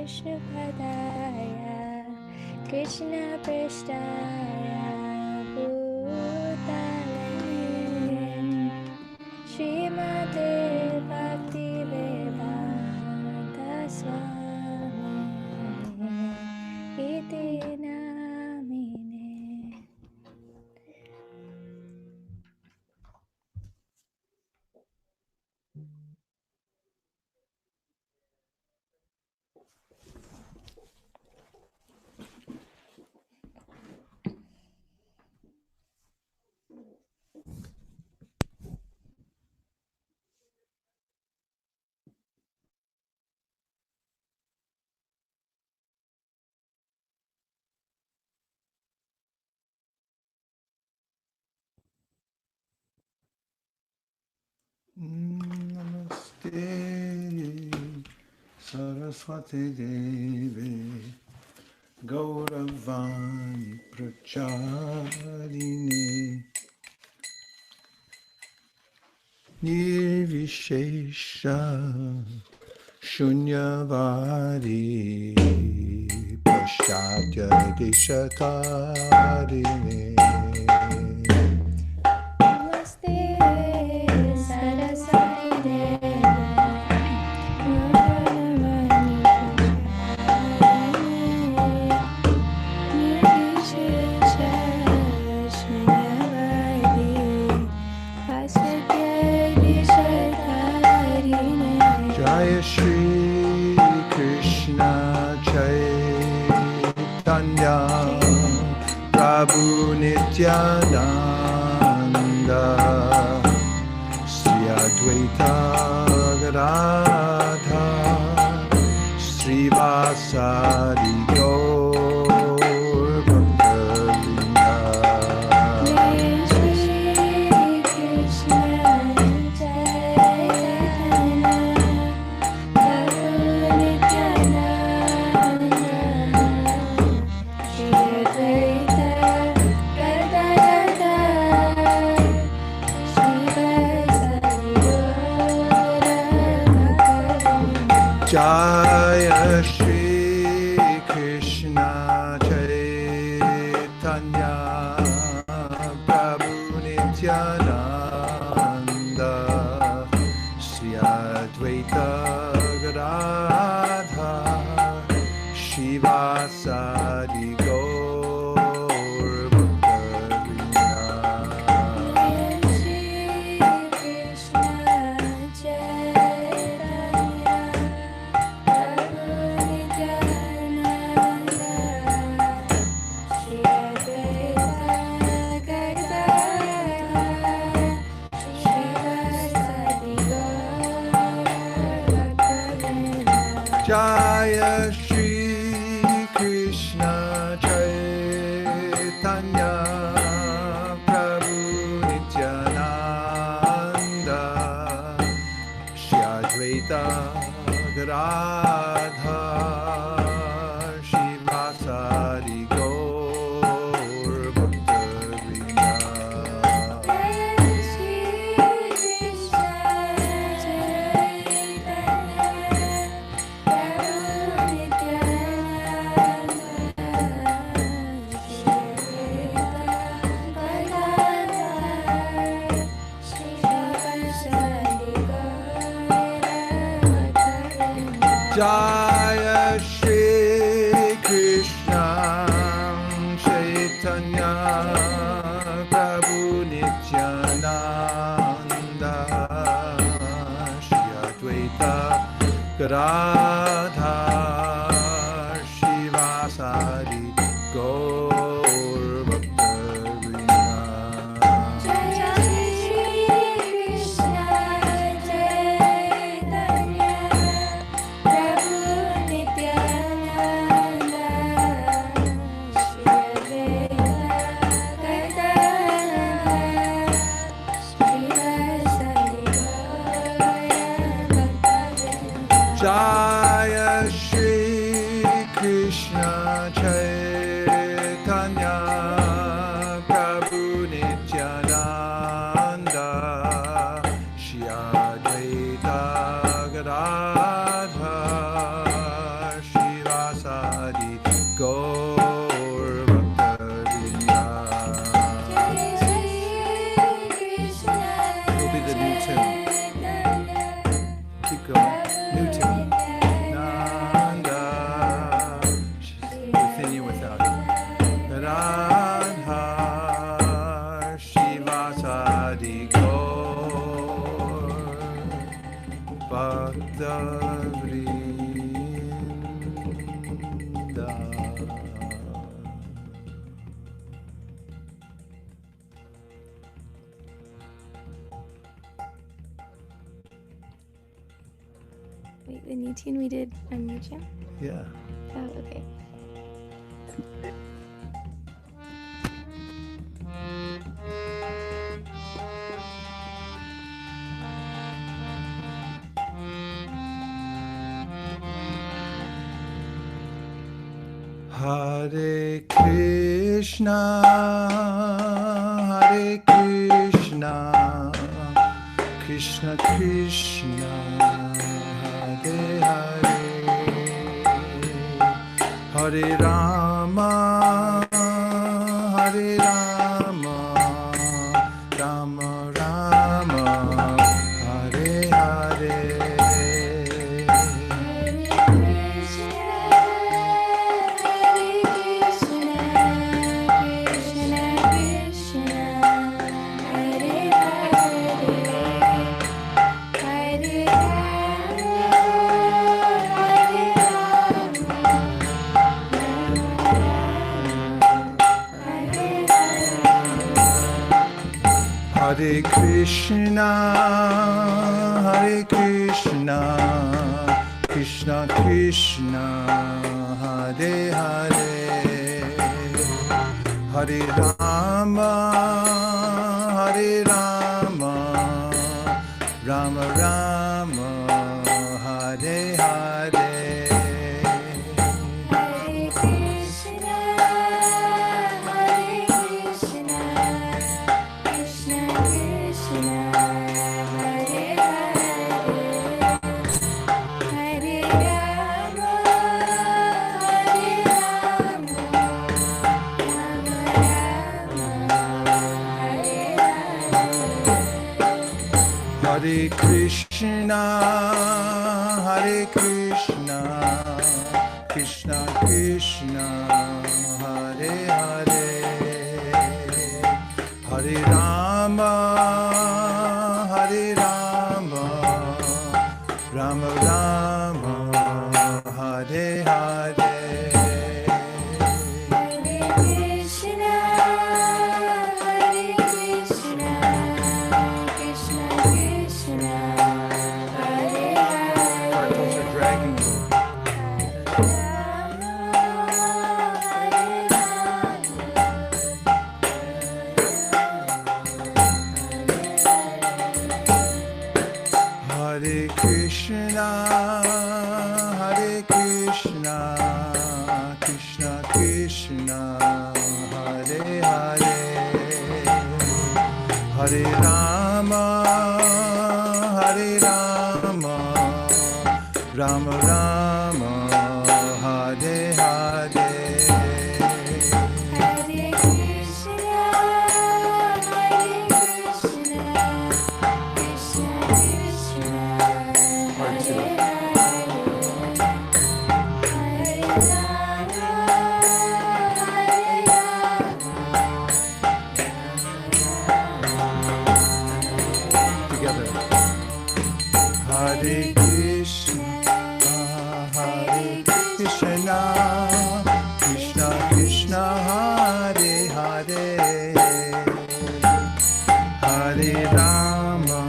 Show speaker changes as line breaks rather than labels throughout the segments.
Vishnu Padaya Krishna Prasthaya Bhutale Srimate Bhakti Vedanta Swami Iti Namine.
Namaste Saraswati Devi Gauravani Pracharini Nirvishesha Shunyavadi Paschatya Deshatarini
Namaste Saraswati Devi Gauravani Nirvishesha Shunyavadi Paschatya Deshatarine.
Jaya Shri Krishna Chaitanya Prabhu Nityananda Sri Advaita Gadadha Sri Vasari Gaur Bhakta Jaya Shri Krishna Chaitanya Prabhu Nityananda Sri Advaita Gadadha Shivasadi Gaur Bhakta Jaya Shri Krishna Chaitanya Prabhu Nityananda Shri Advaita Gadadha Shivasari Gaur Bhakta Jaya Shri Krishna Chaitanya Prabhu Nityananda Shri Advaita Gadadha Shivasari Gaur Bhakta Jaya Shri Krishna Chaitanya Prabhu Nityananda Shri Advaita Gadadha Shri Shivasadi Gaur Bhakta-vrinda. It'll be the new tune. Keep going. New tune. Nanda. Within you, without you. Radha Shivasadi Gaur Bhakta-vrinda.
Wait, the new tune we did on YouTube?
Yeah.
Oh, okay.
Hare Krishna, Krishna Krishna, Hare Hare, Hare Rama, Rama Rama, Hare Hare. Hare Krishna, Krishna Krishna, Hare Hare, Hare Rama, Rama Rama, Hare Hare. Hare Krishna, Krishna Krishna, Hare Hare, Hare Rama, Rama Rama, Hare Hare. Hare Krishna, Krishna Krishna, Hare Hare, Hare Rama, Rama Rama, Hare Hare. Hare Krishna, Krishna Krishna, Hare Hare, Hare Rama,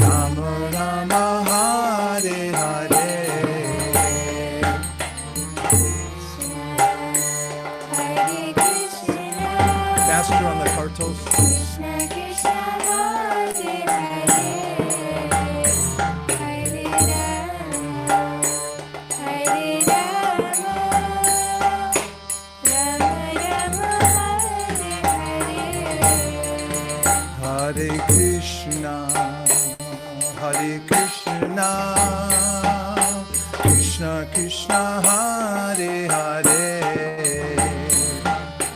Rama Rama, Hare Hare. Faster on the cartos.
Krishna Krishna, Hare Hare, Hare
Krishna Krishna Hare Hare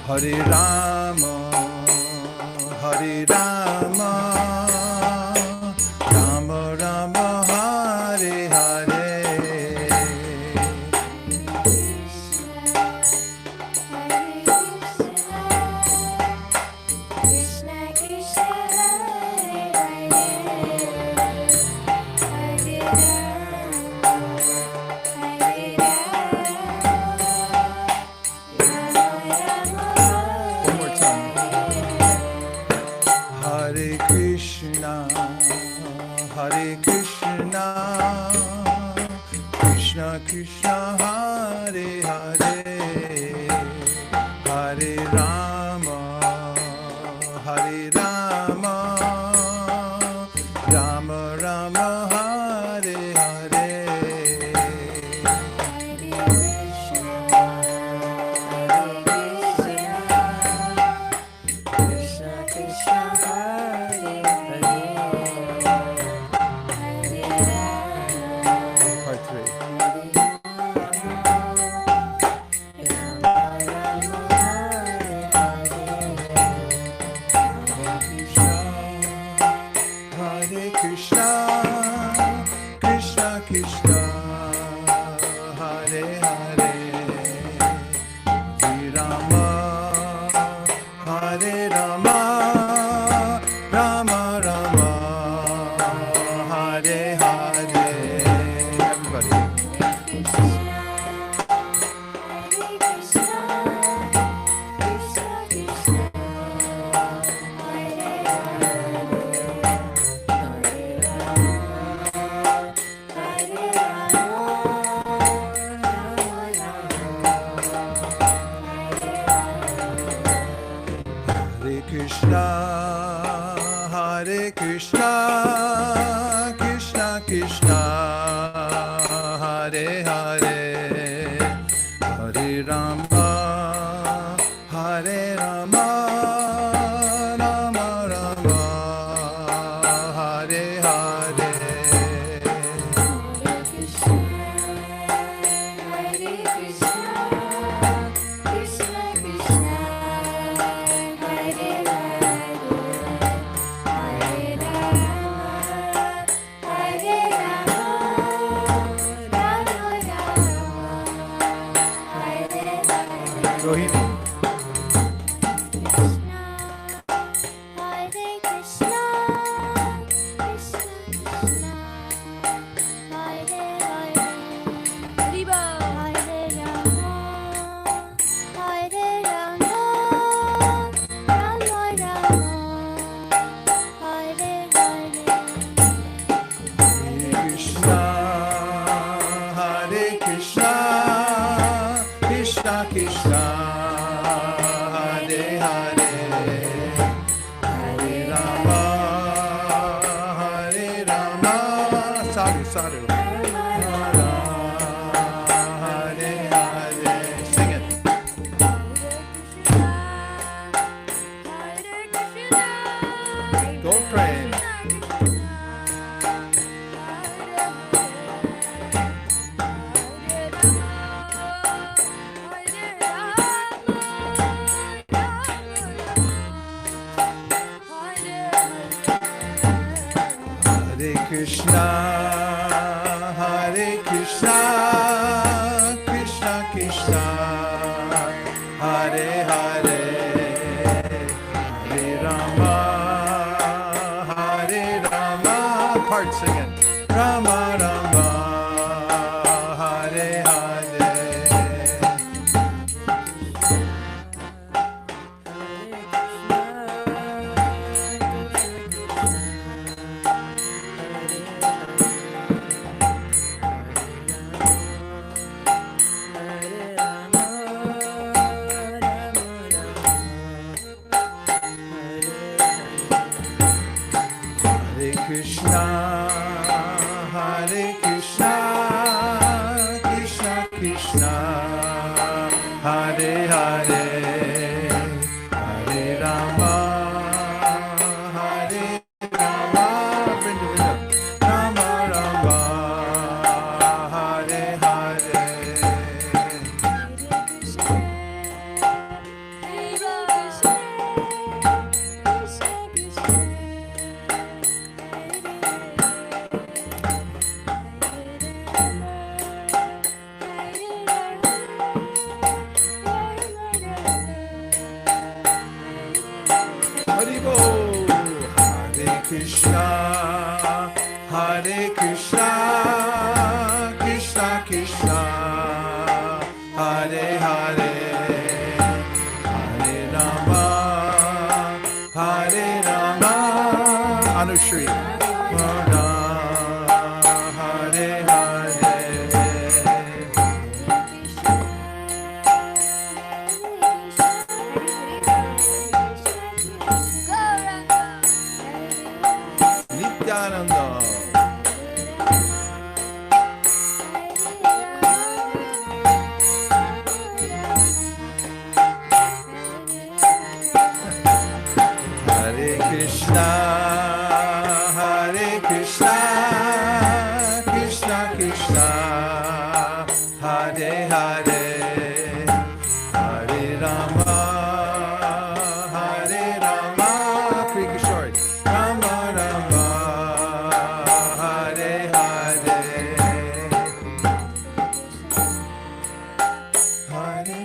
Hare Rama Hare Rama Rama Rama Hare Hare Krishna Hare Hare Hare Rama Hare Rama Rama Rama Hare Hare
Krishna Krishna Hare Hare
Part 3 Hare Krishna, Krishna Krishna, Hare Hare, Hare Rama, Hare Rama, Rama Rama, Hare Hare. Everybody. Hare Krishna, Hare Krishna, Krishna Krishna, Hare Hare, Hare Rama, Hare Rama, Rama Rama, Hare Hare. Rohini. Krishna, Hare Hare, Hare Rama, Hare Rama, Sadhu, Sadhu, Rama, Hare Hare, sing it. Go pray. Hare Krishna, Hare Krishna, Krishna Krishna, Hare Hare, Hare Rama, Hare Rama, part singing, Rama Rama, Hare Hare. Hare Krishna, Hare Krishna, Krishna Krishna, Hare Hare, Hare Rama, Hare Rama, Rama Rama, Krishna, Krishna Krishna, Hare Hare, Hare Rama, Hare Rama, Anushri, Rama, Hare Hare. Nityananda. Hare Krishna, Hare Krishna, Krishna Krishna, Hare Hare, Hare Rama, Hare Rama, Krishna Kishore, Rama Rama, Hare Hare, Hare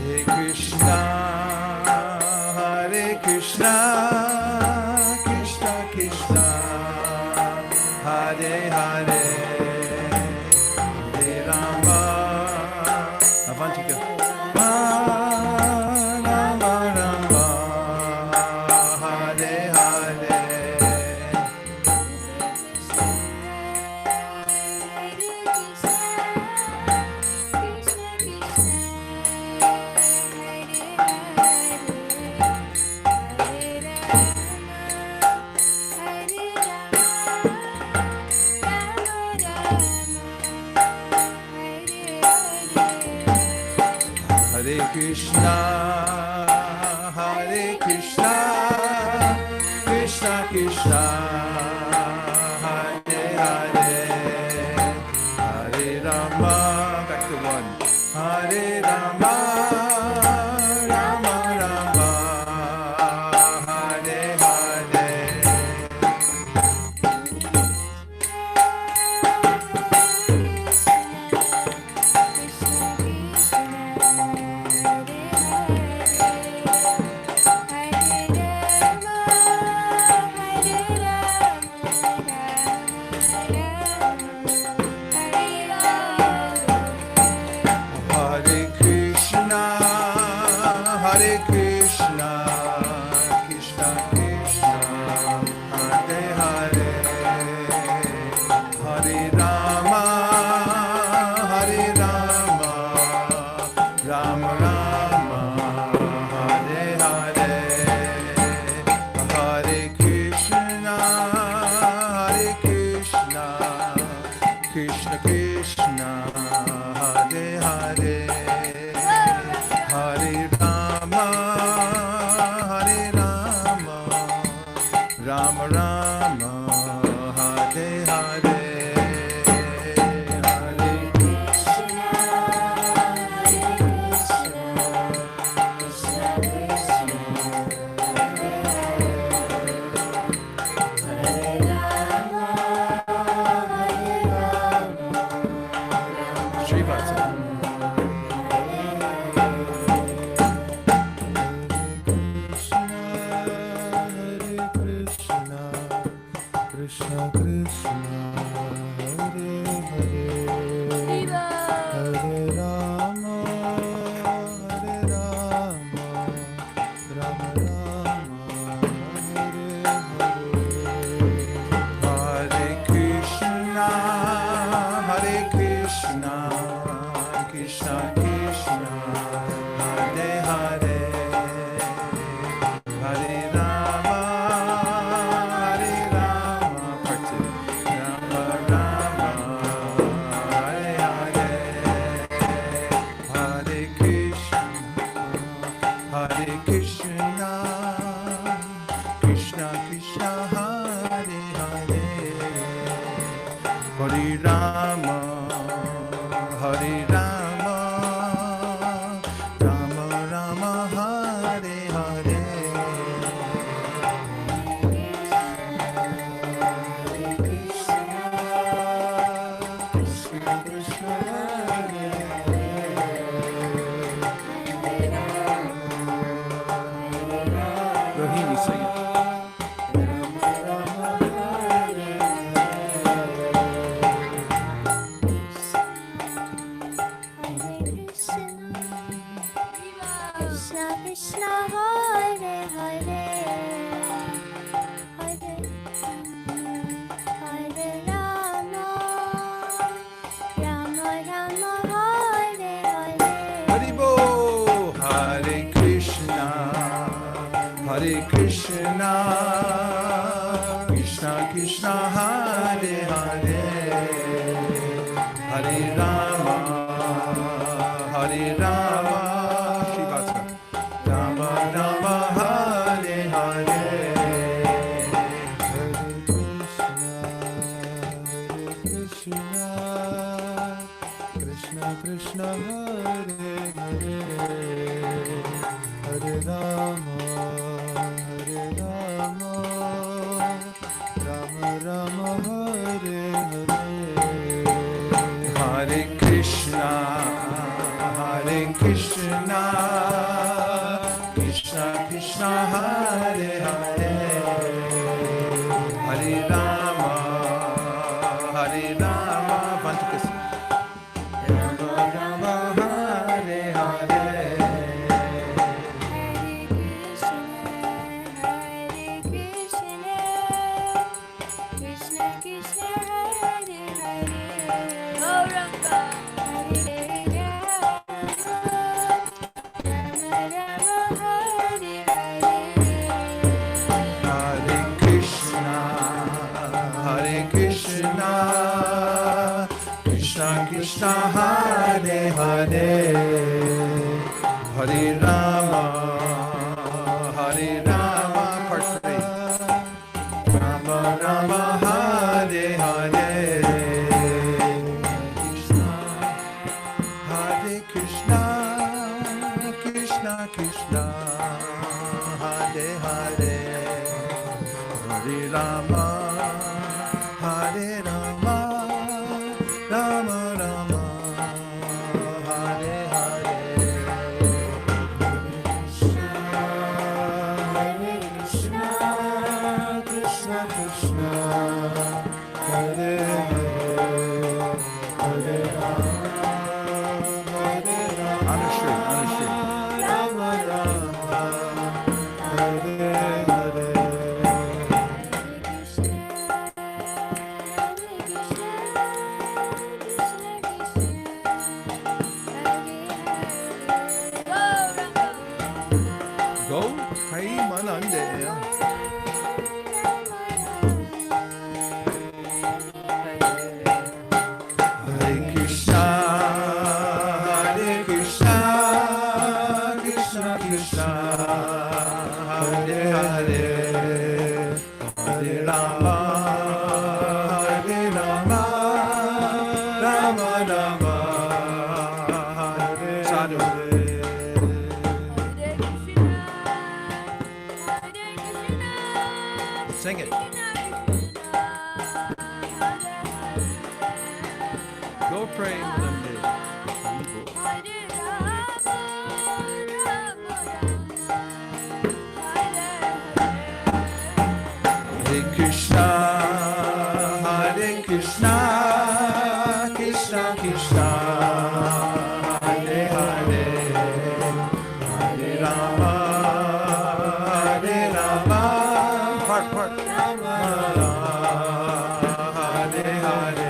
Hare Krishna, Hare Krishna, Krishna Krishna, Hare Hare, Hare Rama, Avantika, Rama Rama, Hare Hare. Hare Krishna, Hare Krishna, Krishna Krishna, Hare Hare, Hare Rama, back to one, Hare Rama, Rama Rama, Hare Hare. Hare Krishna, Hare Krishna, Krishna Krishna, Hare Hare, Hare Rama, Hare Rama, Rama Rama, Hare Hare, Hare Krishna, Hare Krishna, Krishna Krishna, Hare Hare, Hare Rama, Hare Rama, Rama Rama, Hare Hare, Hare Krishna, Krishna Krishna, Hare Rama, Hare Rama, Srivasa. Krishna Krishna, Hare Hare, Hare Rama, Hare Rama, Rama Rama, Hare Hare, Hare Krishna, Hare Krishna, Krishna Krishna, Hare Hare, Hare Rama, Hare Rama, part two, Rama Rama, Hare Hare, Hare Krishna, Hare Krishna, Krishna Krishna, Hare Hare, Hare Rama, Hare Rama, Rama Rama, Hare Hare,
Hare Rama, Rama Rama, Hare Hare.
Haribo, Hare Krishna, Krishna Krishna, Hare Hare, Hare Rama, Shivasa, Rama Rama, Hare Hare, Hare Krishna, Krishna Krishna, Hare Hare, Hare Rama, Rama Rama, Hare Hare, Hare Krishna, Krishna Krishna, Hare Hare, Hare Rama, Vantakas, Rama Rama, Hare Hare.
Krishna Krishna, Hare Hare, Gauranga, Hare Rama, Rama Hare Hare.
Hare Krishna, Krishna Krishna, Hare Hare, Hare Rama, part 3, Rama Rama, Hare Hare, Hare Krishna, Krishna Krishna, Hare Hare, Hare Rama, Rama Rama, Hare Hare, Hare Krishna, Krishna Krishna, Hare Hare, Hare Rama, Anushree, Rama Rama, Hare Hare. Go, hay manande. Hare Krishna, Krishna Krishna, Hare Hare, Hare Rama, Rama Rama, Hare Sadhu. Sing it. Go pray Monday. Hare Krishna, Krishna Krishna, Hare Hare, Hare Rama, part, Rama, Hare Hare.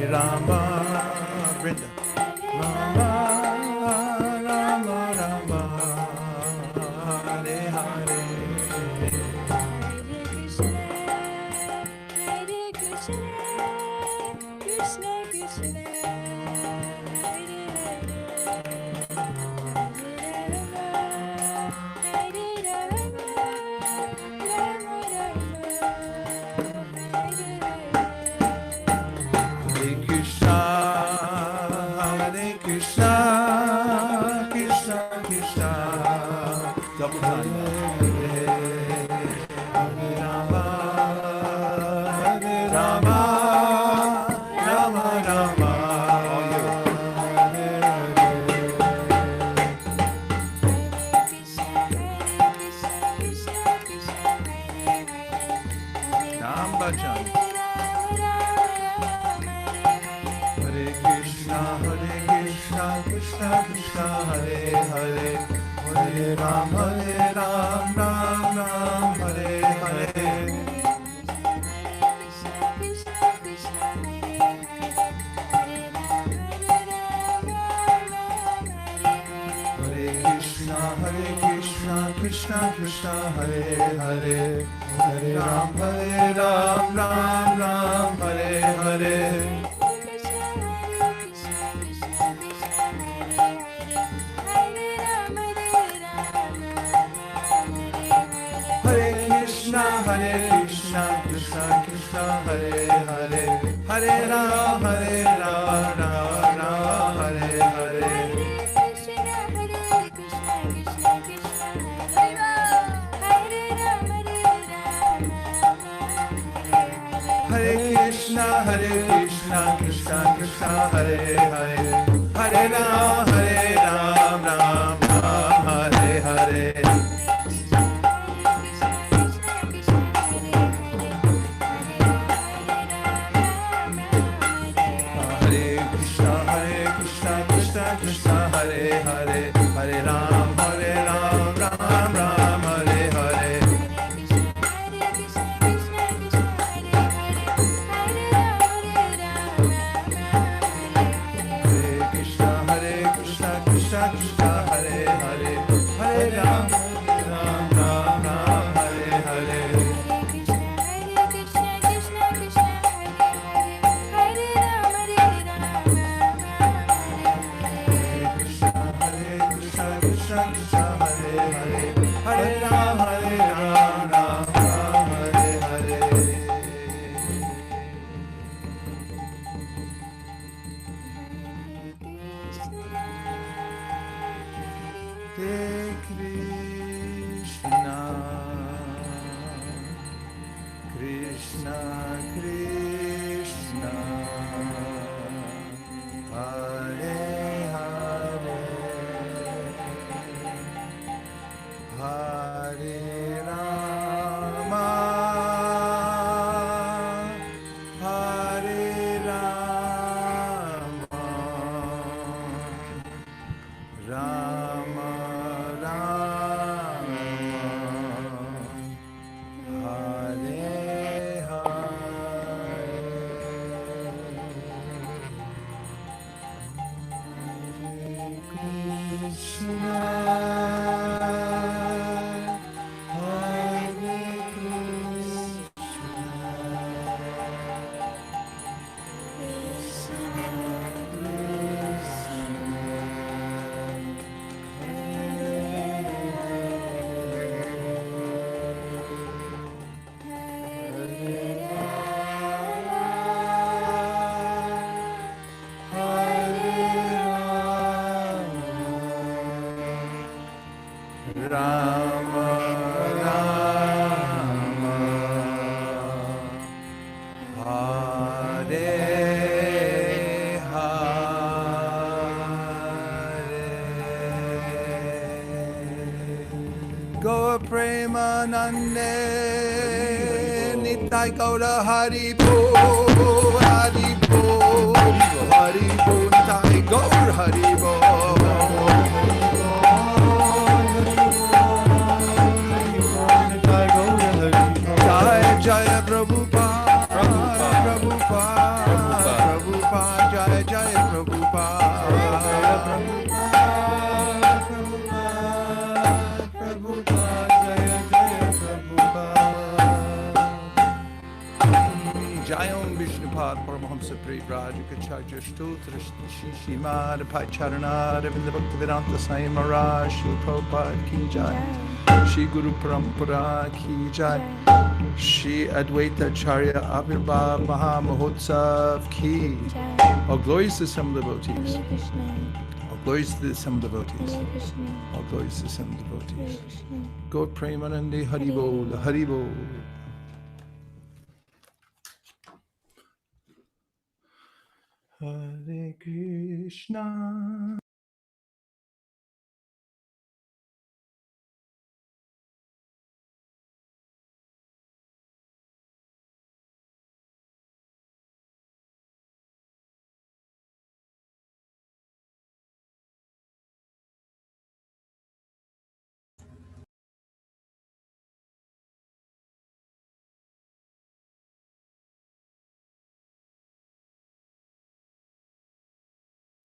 Rama, Brinda. Rama, Hare Hare.
Krishna Krishna, Hare
Double time. Hare Rama, bhajan. Hare Krishna, Krishna Krishna, Hare Hare, Hare Ram, Ram Ram, Hare Hare. Krishna Krishna, Hare Hare, Hare Ram, Ram Ram, Hare Hare. Hare Krishna, Krishna Krishna, Hare Hare, Hare Ram, Ram Ram, Hare Hare. Hare Krishna, Krishna Krishna, Hare Hare, Hare Ram, Ram Ram, Hare Hare. Krishna, Hare Hare, Hare Ram, Ram Ram, Hare Hare. Hare Krishna, Krishna Krishna, Hare Hare, Hare Ram, Ram Ram, Hare Hare. Hare Ram, Ram Ram, Hare Hare. Hare Krishna, Krishna Krishna, Hare Hare, Hare Rama, Hare Rama, Rama Rama, Hare Hare. Krishna, Hare Rama Rama, Hare Hare. Gaur Premanande, Nitai Gaura Hari Bo, Hari Bo, Hari Bo, Nitai Gaur Hari Bo. Jaya Prabhupada, Prabhupada, Prabhupada, Jaya Jaya Prabhupada, Prabhupada, Jaya Jaya Prabhupada. Jayam Vishnupad Paramahamsa Prajikacharya Stotra Shishimad Pacharana Ravinda Bhaktivedanta Sai Maharaj Shri Prabhupada Ki Jai, Shri Guru Parampara Ki Jai, Shri Advaita Acharya Avirbhav Maha Mahotsav Ki. All glories to some devotees. All glories to some devotees. All glories to some devotees. Gaur Premanande Haribol, Haribol. Hare Krishna.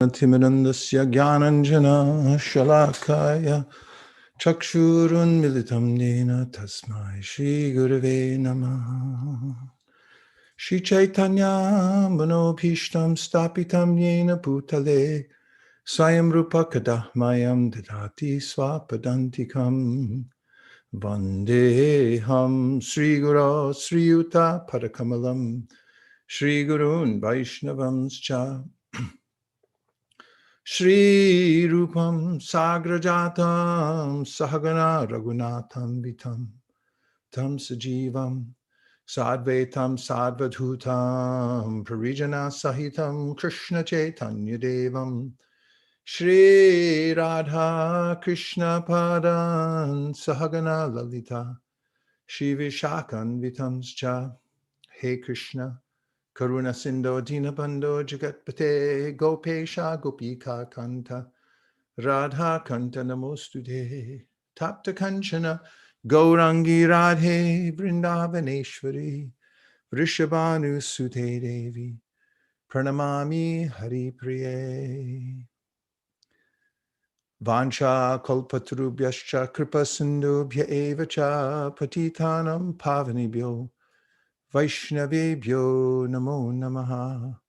Timirandasya Gyananjana Shalakaya Chakshurun Militam Nena Tasmai Shri Gurave Namaha Shri Chaitanya Manobhishtam Stapitam Yena Bhutale Swayam Rupa Kadahmayam Dadati Swapadantikam Vandeham Sri Guru Sri Yuta Padakamalam Shri Gurun Vaishnavamscha Shri Rupam Sagrajatam Sahagana Raghunatham Vitam Tam Sajivam Sadvaitam Sadvadhutam Parijana Sahitam Krishna Chaitanya Devam Shri Radha Krishna Padan Sahagana Lalita Shri Vishakan Vitamscha He Krishna Karuna Sindho Dinabando Jagatpate Gopesha Gopika Kanta Radha Kanta Namostude Tapta Kanchana Gaurangi Radhe Vrindavaneshwari Vrishabhanu Sute Devi Pranamami Hari Priye Vancha Kalpatarubhyascha Kripa Sindhubhya Evacha Patitanam Pavanibhyo Vaishnavebhyo Namo Namaha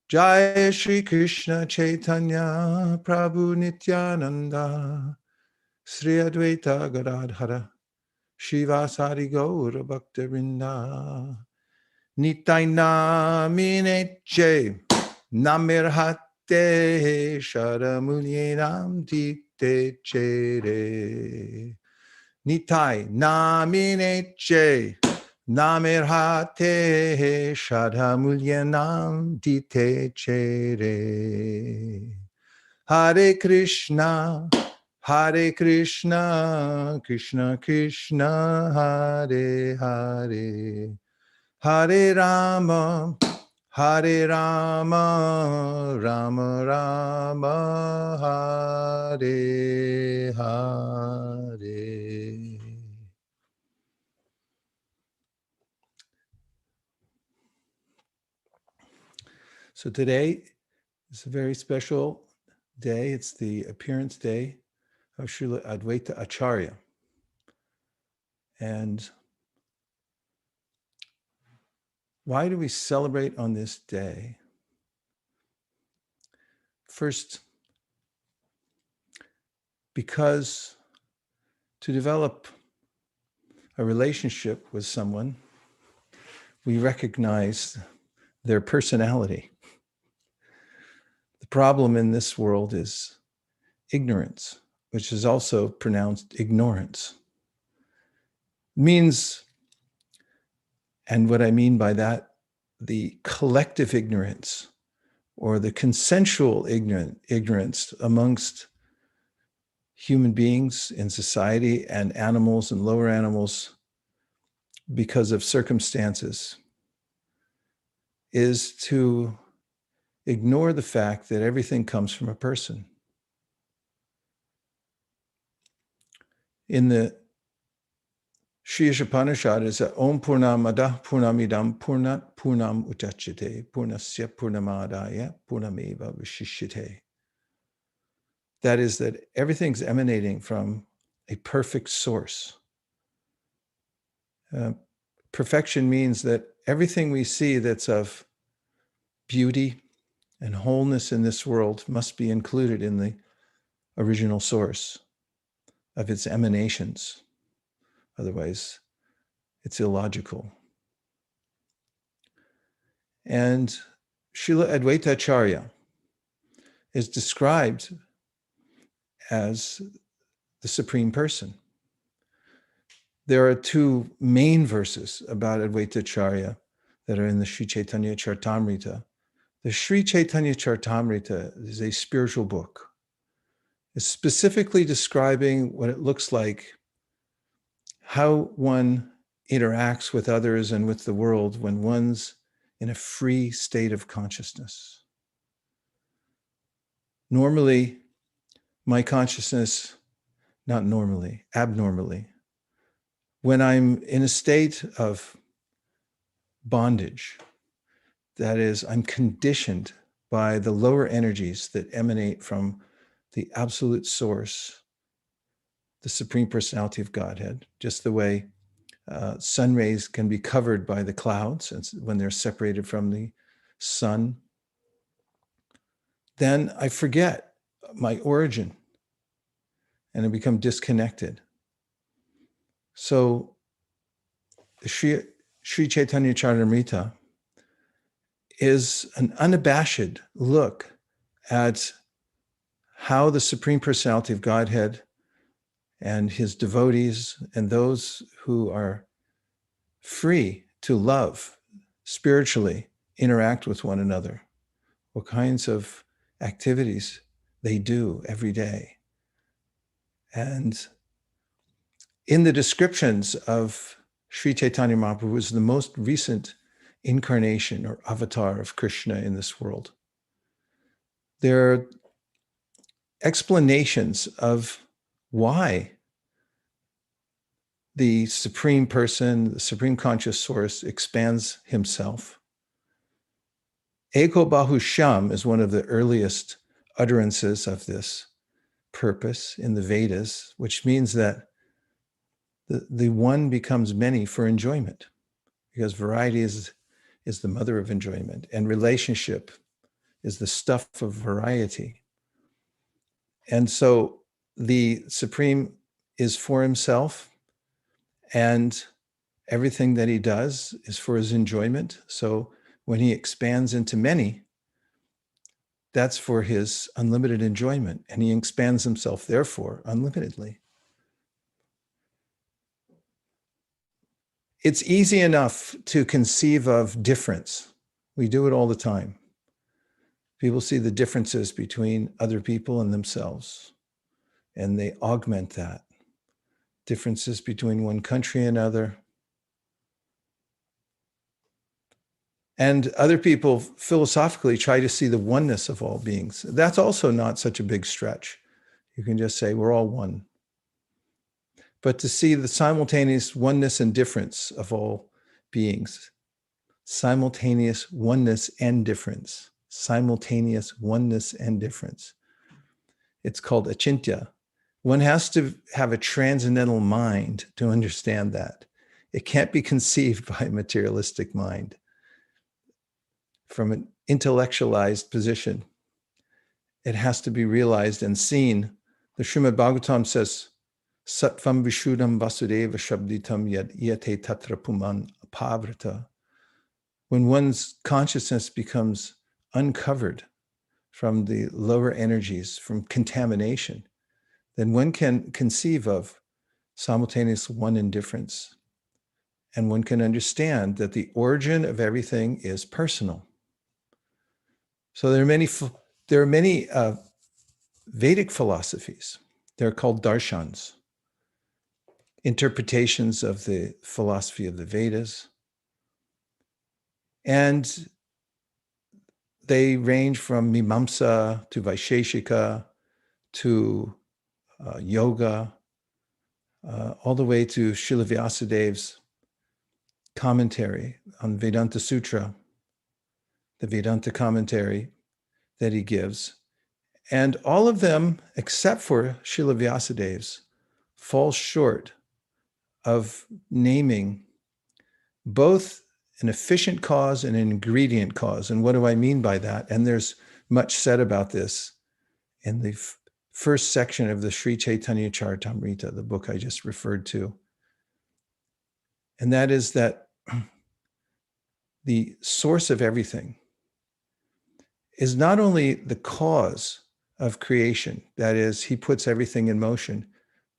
Jai Shri Krishna Chaitanya Prabhu Nityananda Sri Advaita Gadadhara Shivasari Gaura Bhaktarinda Nitai Namineche Namirhate Sharamulyenam Dikte Chere Nitai Namineche Namirhate Shadhamulyanam Dite Chere Hare Krishna Krishna Krishna Hare Hare Hare Rama Rama Rama Hare Hare. So today is a very special day. It's the appearance day of Srila Advaita Acharya. And why do we celebrate on this day? First, because to develop a relationship with someone, we recognize their personality. The problem in this world is ignorance, which is also pronounced ignorance. Means, and what I mean by that, the collective ignorance or the consensual ignorance amongst human beings in society and animals and lower animals because of circumstances, is to ignore the fact that everything comes from a person. In the Sri Upanishad is that Om Purnamada Purnamidam Purnat Purnam Uchachite Purnasya Purnamadaya Purnameva Vishishyate. That is, that everything's emanating from a perfect source. Perfection means that everything we see that's of beauty and wholeness in this world must be included in the original source of its emanations. Otherwise, it's illogical. And Srila Advaita Acharya is described as the Supreme Person. There are two main verses about Advaita Acharya that are in the Sri Chaitanya Charitamrita. The Sri Chaitanya Charitamrita is a spiritual book. It's specifically describing what it looks like, how one interacts with others and with the world when one's in a free state of consciousness. Normally, my consciousness, not normally, abnormally, when I'm in a state of bondage, that is, I'm conditioned by the lower energies that emanate from the absolute source, the Supreme Personality of Godhead, just the way sun rays can be covered by the clouds when they're separated from the sun, then I forget my origin and I become disconnected. So Sri Chaitanya Charitamrita is an unabashed look at how the Supreme Personality of Godhead and his devotees and those who are free to love spiritually interact with one another, what kinds of activities they do every day. And in the descriptions of Sri Chaitanya Mahaprabhu, who was the most recent incarnation or avatar of Krishna in this world, there are explanations of why the Supreme Person, the Supreme Conscious Source, expands himself. Eko Bahu Sham is one of the earliest utterances of this purpose in the Vedas, which means that the one becomes many for enjoyment, because variety is the mother of enjoyment, and relationship is the stuff of variety. And so the Supreme is for himself, and everything that he does is for his enjoyment. So when he expands into many, that's for his unlimited enjoyment, and he expands himself, therefore, unlimitedly. It's easy enough to conceive of difference. We do it all the time. People see the differences between other people and themselves, and they augment that. Differences between one country and another. And other people philosophically try to see the oneness of all beings. That's also not such a big stretch. You can just say we're all one. But to see the simultaneous oneness and difference of all beings, simultaneous oneness and difference, simultaneous oneness and difference. It's called achintya. One has to have a transcendental mind to understand that. It can't be conceived by a materialistic mind from an intellectualized position. It has to be realized and seen. The Srimad Bhagavatam says, Sattvam Vishuddham Vasudeva Shabditam Yad Iyate Tatra Puman Apavrata. When one's consciousness becomes uncovered from the lower energies, from contamination, then one can conceive of simultaneous one and difference. And one can understand that the origin of everything is personal. So there are many Vedic philosophies. They're called darshans, interpretations of the philosophy of the Vedas. And they range from Mimamsa to Vaisesika to yoga, all the way to Srila Vyasadev's commentary on Vedanta Sutra, the Vedanta commentary that he gives. And all of them, except for Srila Vyasadev's, fall short of naming both an efficient cause and an ingredient cause. And what do I mean by that? And there's much said about this in the first section of the Sri Chaitanya Charitamrita, the book I just referred to. And that is that the source of everything is not only the cause of creation, that is, he puts everything in motion,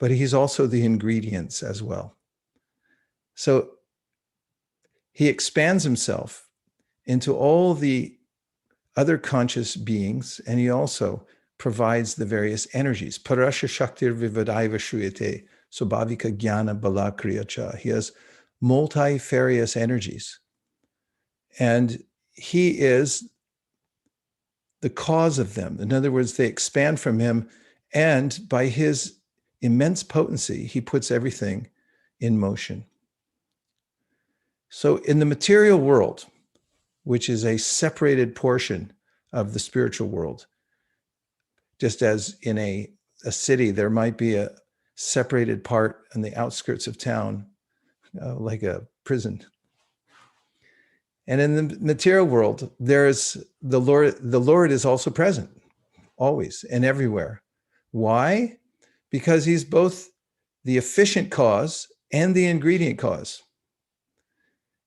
but he's also the ingredients as well. So he expands himself into all the other conscious beings, and he also provides the various energies. Parasha Shaktir Vivadaiva Shruyate, Sobhavika Jnana Bala Kriyacha. He has multifarious energies. And he is the cause of them. In other words, they expand from him, and by his immense potency, he puts everything in motion. So in the material world, which is a separated portion of the spiritual world. Just as in a city, there might be a separated part on the outskirts of town, like a prison. And in the material world, there's the Lord. The Lord is also present, always and everywhere. Why? Because he's both the efficient cause and the ingredient cause.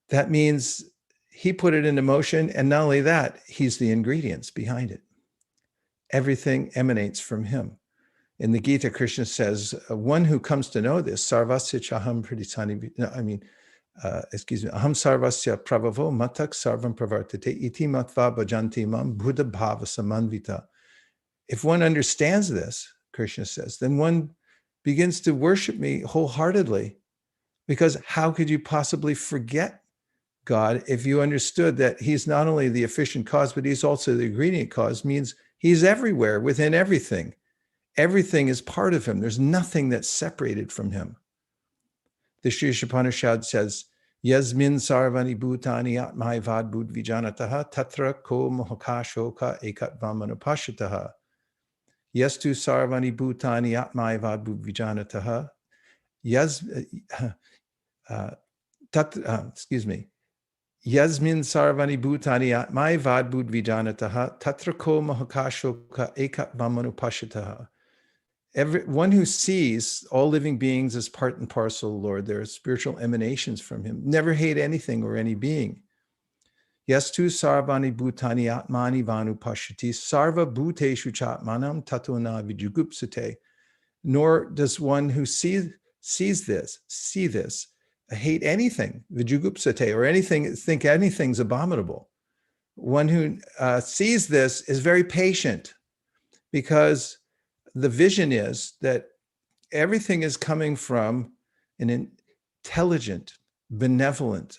That means he put it into motion, and not only that, he's the ingredients behind it. Everything emanates from him. In the Gita, Krishna says, one who comes to know this, sarvasya chaham praditani, aham sarvasya pravavo matak sarvam pravartate iti matva bhajanti mam buddha bhava samanvita. If one understands this, Krishna says, then one begins to worship me wholeheartedly, because how could you possibly forget God if you understood that he's not only the efficient cause, but he's also the ingredient cause? Means he's everywhere, within everything. Everything is part of him. There's nothing that's separated from him. The Sri Upanishad says, Yasmin sarvani bhutani atmaivad bhut vijanataha tatra ko mohakashoka ekatvamanupashataha. Yastu sarvani bhutani atmaivad bhut vijanataha. Yasmin sarvani bhutani atmaivad bhut vijanataha tatra ko mohakashoka ekatvamanupashataha. One who sees all living beings as part and parcel of the Lord, there are spiritual emanations from him. Never hate anything or any being. Yastu sarvani bhutani atmani vanu pashati sarva bhuteshu chatmanam tatona vijugupsate. Nor does one who sees this, hate anything, vijugupsate, or anything, think anything's abominable. One who sees this is very patient, because the vision is that everything is coming from an intelligent, benevolent,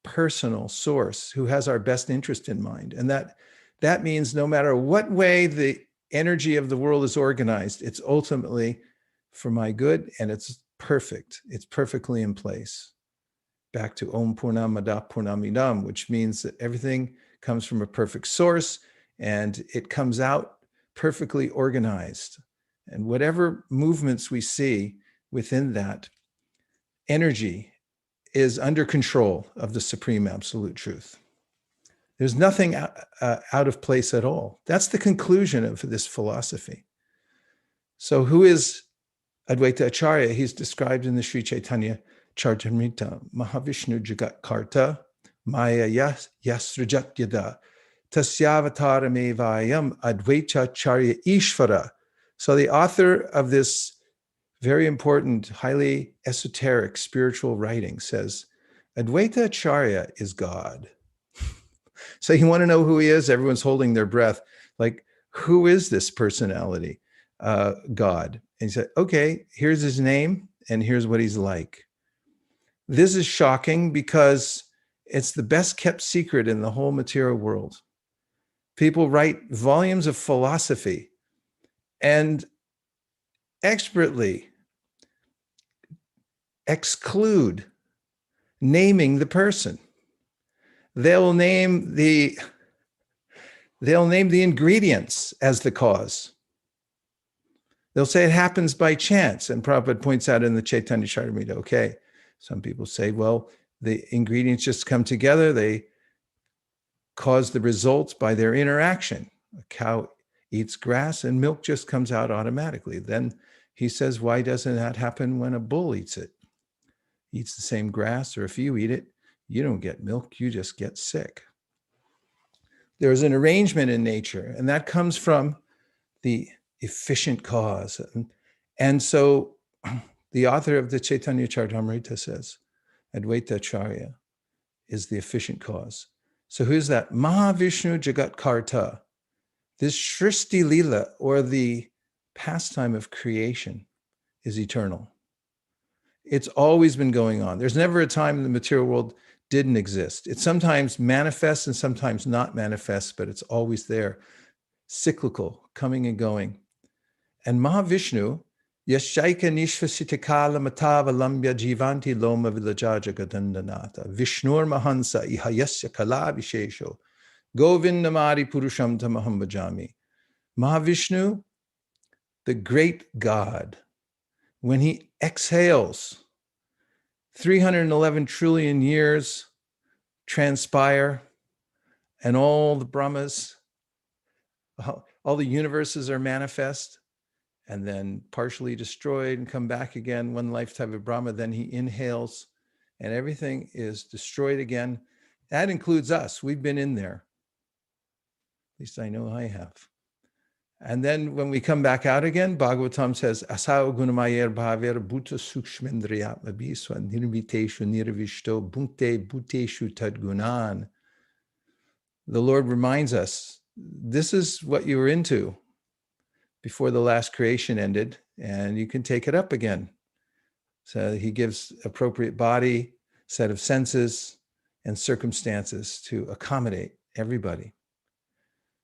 personal source who has our best interest in mind. And that means no matter what way the energy of the world is organized, it's ultimately for my good, and it's perfect. It's perfectly in place. Back to Om Purnamada Purnamidam, which means that everything comes from a perfect source, and it comes out perfectly organized. And whatever movements we see within that energy is under control of the supreme absolute truth. There's nothing out of place at all. That's the conclusion of this philosophy. So who is Advaita Acharya? He's described in the Sri Chaitanya Charitamrita, Mahavishnu Jagat Karta, Maya Yasrajat Yada, Tasyavatarame Vayam Advaita Acharya Ishvara. So the author of this very important, highly esoteric spiritual writing says, Advaita Acharya is God. So you want to know who he is? Everyone's holding their breath. Like, who is this personality? God. And he said, okay, here's his name and here's what he's like. This is shocking because it's the best kept secret in the whole material world. People write volumes of philosophy and expertly exclude naming the person. They'll name the ingredients as the cause. They'll say it happens by chance. And Prabhupada points out in the Chaitanya Charitamrita, okay, some people say, well, the ingredients just come together. They cause the results by their interaction. A cow eats grass and milk just comes out automatically. Then he says, why doesn't that happen when a bull eats it? He eats the same grass, or if you eat it, you don't get milk, you just get sick. There's an arrangement in nature, and that comes from the efficient cause. And so the author of the Chaitanya Charitamrita says, Advaita Acharya is the efficient cause. So who's that? Mahavishnu Jagat Karta. This Shrishti Lila, or the pastime of creation, is eternal. It's always been going on. There's never a time in the material world didn't exist. It sometimes manifests and sometimes not manifests, but it's always there. Cyclical, coming and going. And Mahavishnu, Yashaika Nishvasitikala Matava Jivanti Loma Vilajaja Gadandanata, Vishnur Mahansa Ihayasya Kala Vishesho, Govindamadi Purusham Tamaham Bhajami. Mahavishnu, the great God, when he exhales, 311 trillion years transpire, and all the Brahmas, all the universes are manifest, and then partially destroyed and come back again, one lifetime of Brahma, then he inhales, and everything is destroyed again. That includes us. We've been in there. At least I know I have. And then when we come back out again, Bhagavatam says, Asao gunamayer bhaver bhuta sukshmendriyatma biswa nirviteshu nirvishto bhunkte bhuteshu tadgunan. The Lord reminds us, this is what you were into before the last creation ended, and you can take it up again. So he gives appropriate body, set of senses, and circumstances to accommodate everybody.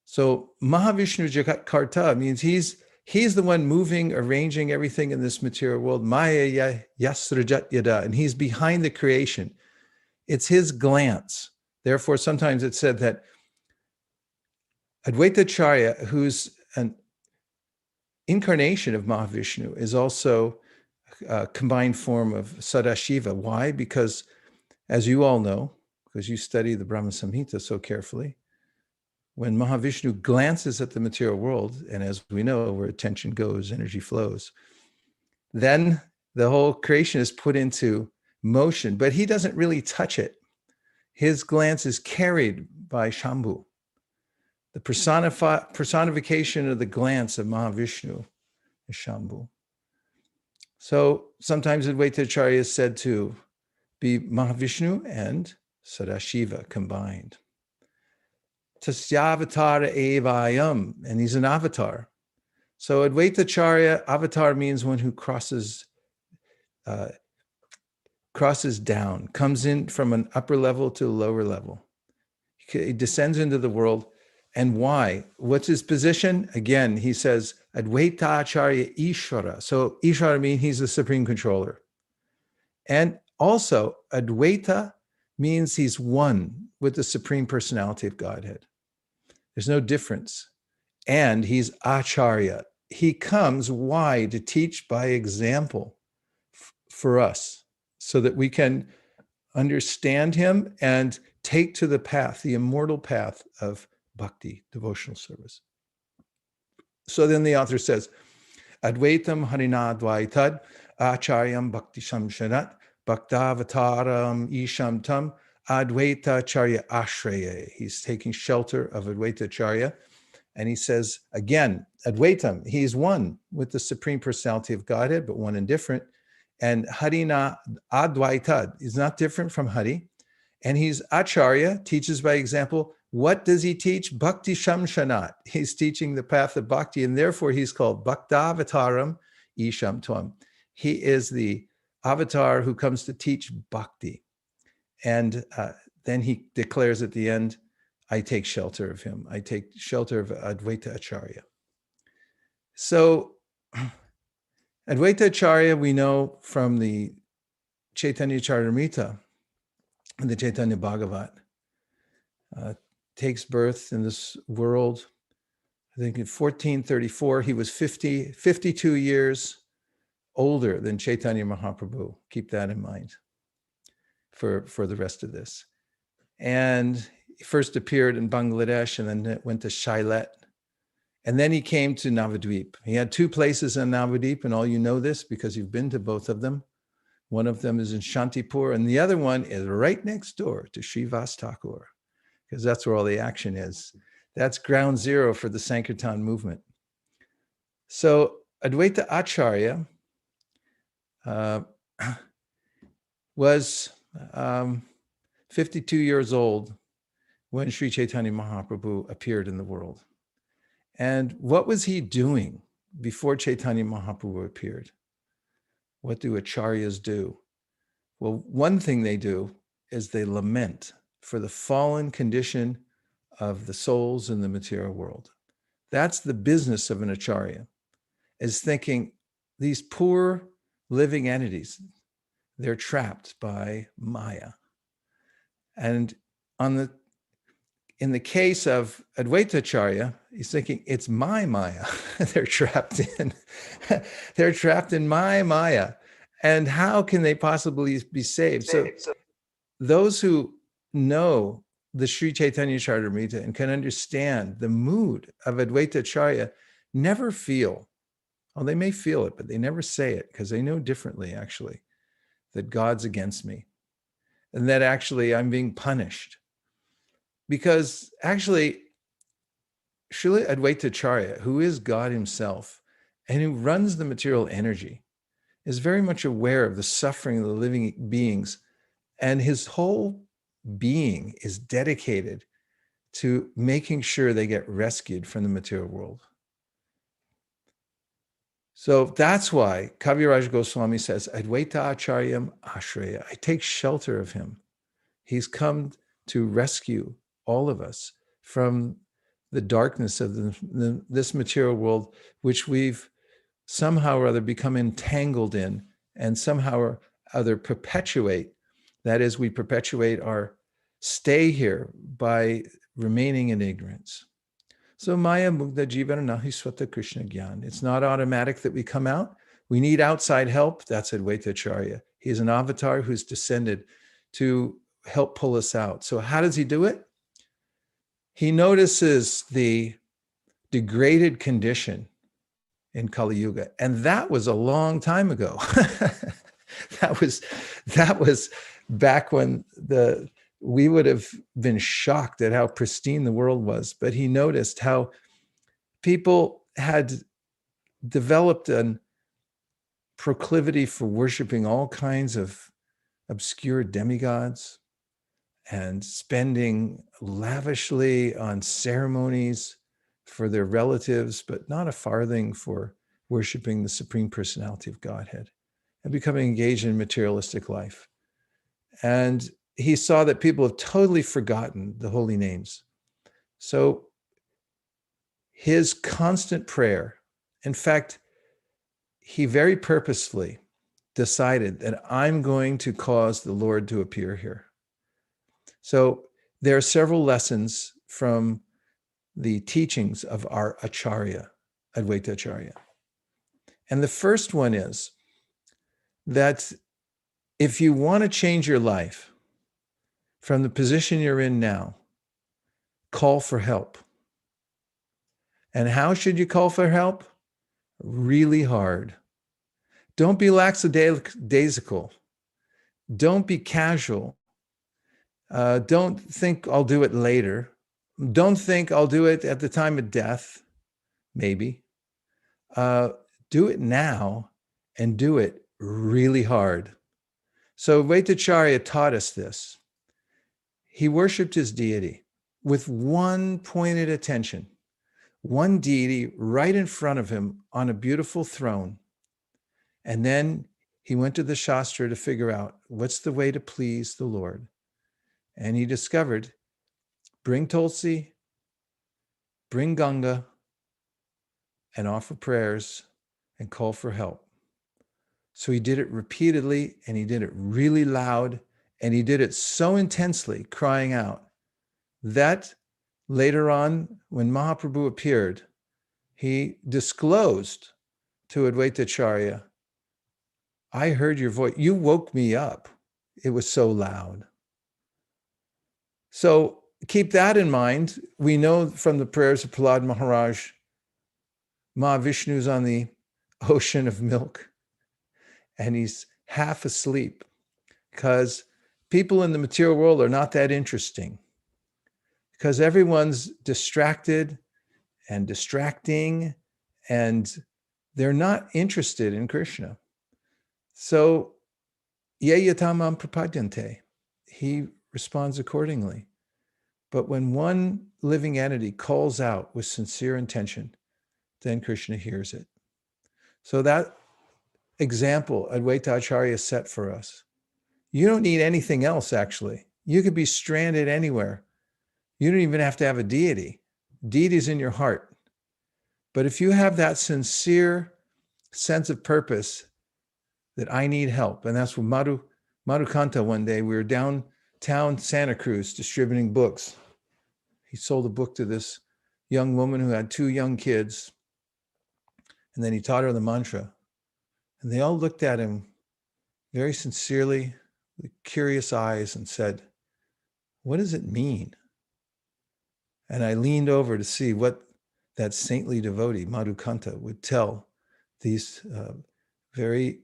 So Mahavishnu Jagat Karta means he's the one moving, arranging everything in this material world. Maya Yasrajat Yada, and he's behind the creation. It's his glance. Therefore, sometimes it's said that Advaita Acharya, who's an incarnation of Mahavishnu, is also a combined form of Sadashiva. Why? Because, as you all know, because you study the Brahma Samhita so carefully, when Mahavishnu glances at the material world, and as we know, where attention goes, energy flows, then the whole creation is put into motion, but he doesn't really touch it. His glance is carried by Shambhu. The personification of the glance of Mahavishnu is Shambhu. So sometimes Advaita Acharya is said to be Mahavishnu and Sadashiva combined. Tasyavatara evayam, and he's an avatar. So Advaita Acharya, avatar means one who crosses down, comes in from an upper level to a lower level. He descends into the world. And why? What's his position? Again, he says, Advaita Acharya Ishvara. So Ishvara means he's the supreme controller. And also, Advaita means he's one with the supreme personality of Godhead. There's no difference. And he's Acharya. He comes, why? To teach by example for us, so that we can understand him and take to the path, the immortal path of bhakti, devotional service. So then the author says, Advaitam Harina Advaitad Acharyam Bhakti Shamshanat Bhaktavataram Isham Tam Advaita Acharya Ashraya. He's taking shelter of Advaita Acharya. And he says, again, Advaitam, he's one with the Supreme Personality of Godhead, but one and different. And Harina Advaitad is not different from Hari. And he's Acharya, teaches by example. What does he teach? Bhakti Shamshanat. He's teaching the path of bhakti, and therefore he's called Bhaktavataram Isham Tvam. He is the avatar who comes to teach bhakti. And then he declares at the end, I take shelter of him. I take shelter of Advaita Acharya. So Advaita Acharya, we know from the Chaitanya Charitamrita, the Chaitanya Bhagavat, takes birth in this world. I think in 1434, he was 52 years older than Chaitanya Mahaprabhu. Keep that in mind for the rest of this. And he first appeared in Bangladesh and then went to Shailet. And then he came to Navadvip. He had two places in Navadvip, and all you know this because you've been to both of them. One of them is in Shantipur, and the other one is right next door to Srivas Thakur, because that's where all the action is. That's ground zero for the Sankirtan movement. So Advaita Acharya was 52 years old when Sri Chaitanya Mahaprabhu appeared in the world. And what was he doing before Chaitanya Mahaprabhu appeared? What do acharyas do? Well, one thing they do is they lament for the fallen condition of the souls in the material world. That's the business of an acharya, is thinking these poor living entities, they're trapped by Maya. And in the case of Advaita Acharya, he's thinking, it's my Maya. They're trapped in. They're trapped in my Maya. And how can they possibly be saved? So those who know the Sri Chaitanya Charitamrita and can understand the mood of Advaita Acharya never feel, well, they may feel it, but they never say it because they know differently, actually, that God's against me and that actually I'm being punished. Because actually, Srila Advaita Acharya, who is God himself and who runs the material energy, is very much aware of the suffering of the living beings, and his whole being is dedicated to making sure they get rescued from the material world. So that's why Kaviraj Goswami says, Advaita Acharyam Ashraya, I take shelter of him. He's come to rescue all of us from the darkness of this material world, which we've somehow or other become entangled in and somehow or other perpetuate. That is, we perpetuate our stay here by remaining in ignorance. So Maya Mugdha Jivana Nahi Swata Krishna Gyan. It's not automatic that we come out. We need outside help. That's Advaita Acharya. He's an avatar who's descended to help pull us out. So how does he do it? He notices the degraded condition in Kali Yuga. And that was a long time ago. that was back when we would have been shocked at how pristine the world was. But he noticed how people had developed a proclivity for worshiping all kinds of obscure demigods and spending lavishly on ceremonies for their relatives, but not a farthing for worshiping the Supreme Personality of Godhead and becoming engaged in materialistic life. And he saw that people have totally forgotten the holy names. So his constant prayer, in fact, he very purposefully decided that I'm going to cause the Lord to appear here. So there are several lessons from the teachings of our Acharya, Advaita Acharya. And the first one is that if you want to change your life from the position you're in now, call for help. And how should you call for help? Really hard. Don't be lackadaisical. Don't be casual. Don't think I'll do it later. Don't think I'll do it at the time of death, maybe. Do it now and do it really hard. So Advaita Acharya taught us this. He worshipped his deity with one pointed attention, one deity right in front of him on a beautiful throne. And then he went to the Shastra to figure out what's the way to please the Lord. And he discovered, bring Tulsi, bring Ganga, and offer prayers and call for help. So he did it repeatedly, and he did it really loud, and he did it so intensely, crying out, that later on, when Mahaprabhu appeared, he disclosed to Advaita Acharya, I heard your voice. You woke me up. It was so loud. So keep that in mind. We know from the prayers of Prahlad Maharaj, Mahavishnu's on the ocean of milk, and he's half asleep because people in the material world are not that interesting, because everyone's distracted and distracting, and they're not interested in Krishna. So, ye yatamam prapadyante, he responds accordingly. But when one living entity calls out with sincere intention, then Krishna hears it. So that example Advaita Acharya set for us. You don't need anything else, actually. You could be stranded anywhere. You don't even have to have a deity. Deity's in your heart. But if you have that sincere sense of purpose that I need help, and that's what Madhukanta one day, we were downtown Santa Cruz distributing books. He sold a book to this young woman who had 2 young kids. And then he taught her the mantra. And they all looked at him very sincerely, with curious eyes, and said, "What does it mean?" And I leaned over to see what that saintly devotee, Madhukanta, would tell these very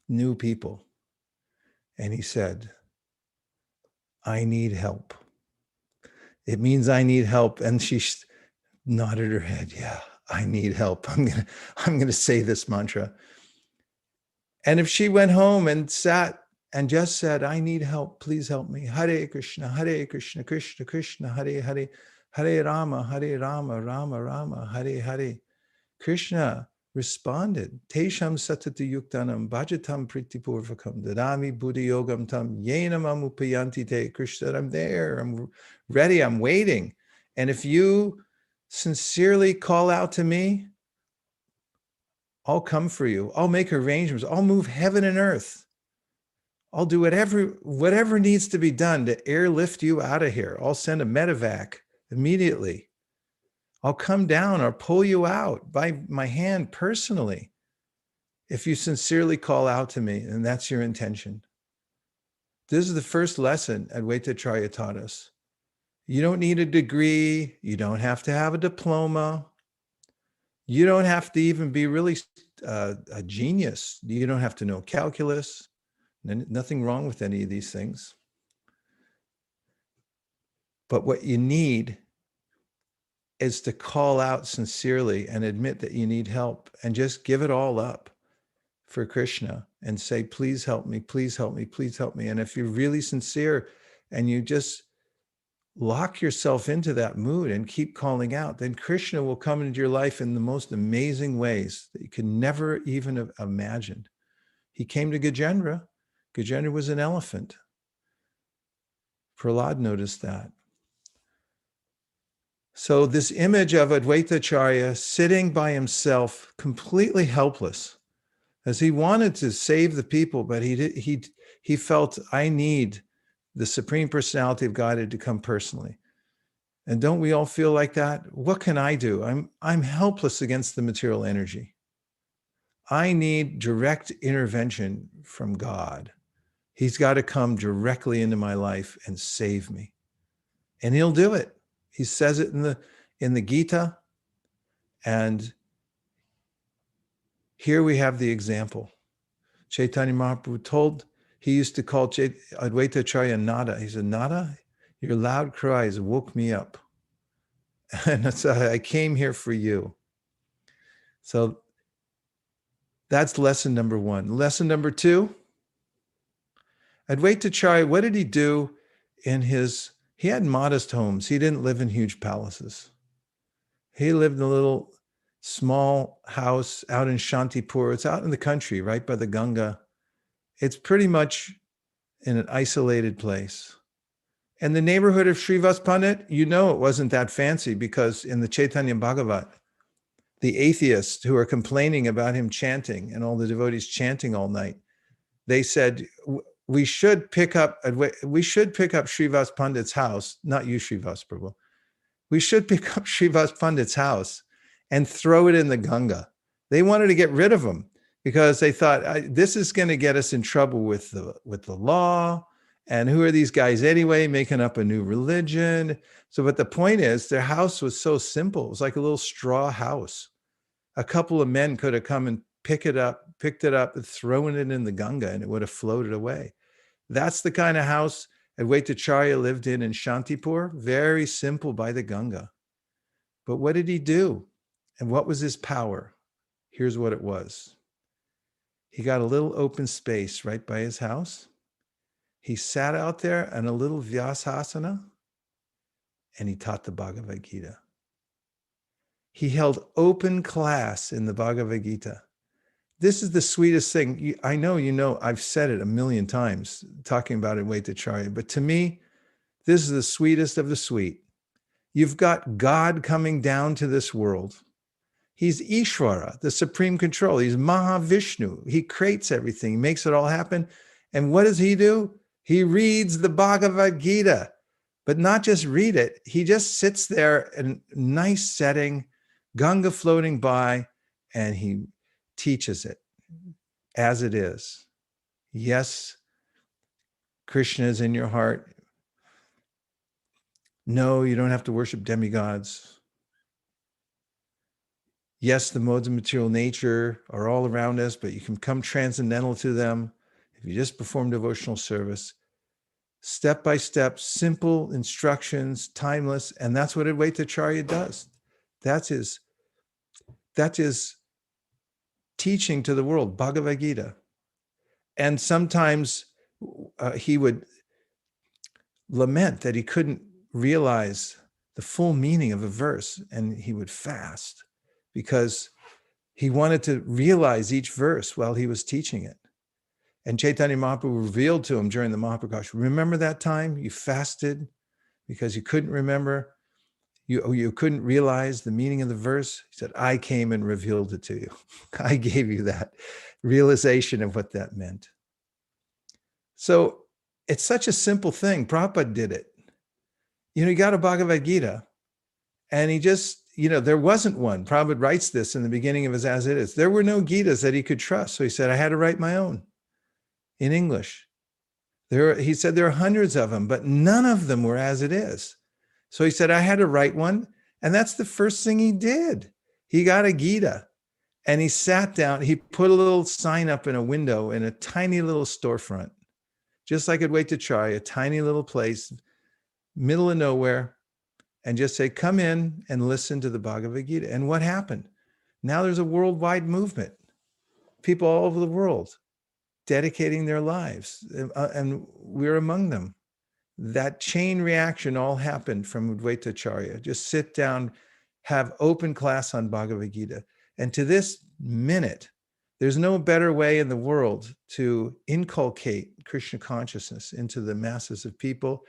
new people. And he said, "I need help. It means I need help." And she nodded her head. "Yeah, I need help. I'm gonna say this mantra." And if she went home and sat and just said, "I need help, please help me. Hare Krishna, Krishna Krishna, Hare Hare, Hare Rama, Rama Rama, Hare Hare." Krishna responded, "Tesham satati yuktanam bhajatam pritipurvakam dadami buddhi yogam tam yenam amupayanti te." Krishna said, "I'm there, I'm ready, I'm waiting. And if you sincerely call out to me, I'll come for you. I'll make arrangements. I'll move heaven and earth. I'll do whatever needs to be done to airlift you out of here. I'll send a medevac immediately. I'll come down or pull you out by my hand personally if you sincerely call out to me and that's your intention." This is the first lesson Advaita Acharya taught us. You don't need a degree. You don't have to have a diploma. You don't have to even be really a genius. You don't have to know calculus. Nothing wrong with any of these things. But what you need is to call out sincerely and admit that you need help and just give it all up for Krishna and say, "Please help me, please help me, please help me." And if you're really sincere and you just lock yourself into that mood and keep calling out, then Krishna will come into your life in the most amazing ways that you can never even have imagined. He came to Gajendra. Gajendra was an elephant. Prahlad noticed that. So this image of Advaita Acharya sitting by himself, completely helpless, as he wanted to save the people, but he felt, "I need the Supreme Personality of Godhead to come personally." And don't we all feel like that? What can I do? I'm helpless against the material energy. I need direct intervention from God. He's got to come directly into my life and save me. And he'll do it. He says it in the Gita. And here we have the example. Chaitanya Mahaprabhu he used to call Advaita Acharya Nada. He said, "Nada, your loud cries woke me up. And so I came here for you." So that's lesson number 1. Lesson number 2, Advaita Acharya, what did he do he had modest homes. He didn't live in huge palaces. He lived in a little small house out in Shantipur. It's out in the country, right by the Ganga. It's pretty much in an isolated place. And the neighborhood of Srivas Pandit, it wasn't that fancy, because in the Chaitanya Bhagavat, the atheists who are complaining about him chanting and all the devotees chanting all night, they said, we should pick up Srivas Pandit's house, not you, Srivas Prabhu. We should pick up Srivas Pandit's house and throw it in the Ganga. They wanted to get rid of him because they thought, this is going to get us in trouble with the law. And who are these guys anyway, making up a new religion? But the point is, their house was so simple. It was like a little straw house. A couple of men could have come and picked it up and thrown it in the Ganga, and it would have floated away. That's the kind of house Advaita Acharya lived in Shantipur. Very simple by the Ganga. But what did he do? And what was his power? Here's what it was. He got a little open space right by his house. He sat out there in a little Vyasasana, and he taught the Bhagavad Gita. He held open class in the Bhagavad Gita. This is the sweetest thing. I know, I've said it a million times talking about Advaita Acharya, but to me, this is the sweetest of the sweet. You've got God coming down to this world. He's Ishvara, the supreme control. He's Mahavishnu. He creates everything. He makes it all happen. And what does he do? He reads the Bhagavad Gita. but not just read it. He just sits there in a nice setting, Ganga floating by, and he teaches it as it is. Yes, Krishna is in your heart. No, you don't have to worship demigods. Yes, the modes of material nature are all around us, but you can come transcendental to them if you just perform devotional service. Step by step, simple instructions, timeless, and that's what Advaita Acharya does. That's his teaching to the world, Bhagavad Gita. And sometimes he would lament that he couldn't realize the full meaning of a verse, and he would fast because he wanted to realize each verse while he was teaching it. And Chaitanya Mahaprabhu revealed to him during the Mahaprakash, remember that time you fasted because you couldn't remember, you couldn't realize the meaning of the verse? He said, I came and revealed it to you. I gave you that realization of what that meant. So it's such a simple thing. Prabhupada did it. He got a Bhagavad Gita and he just, there wasn't one. Prabhupada writes this in the beginning of his As It Is. There were no Gitas that he could trust. So he said, I had to write my own in English. He said there are hundreds of them, but none of them were as it is. So he said, I had to write one. And that's the first thing he did. He got a Gita and he sat down. He put a little sign up in a window in a tiny little storefront, just like Advaita Acharya, a tiny little place, middle of nowhere, and just say, come in and listen to the Bhagavad Gita. And what happened? Now there's a worldwide movement. People all over the world dedicating their lives, and we're among them. That chain reaction all happened from Advaita Acharya. Just sit down, have open class on Bhagavad Gita. And to this minute, there's no better way in the world to inculcate Krishna consciousness into the masses of people.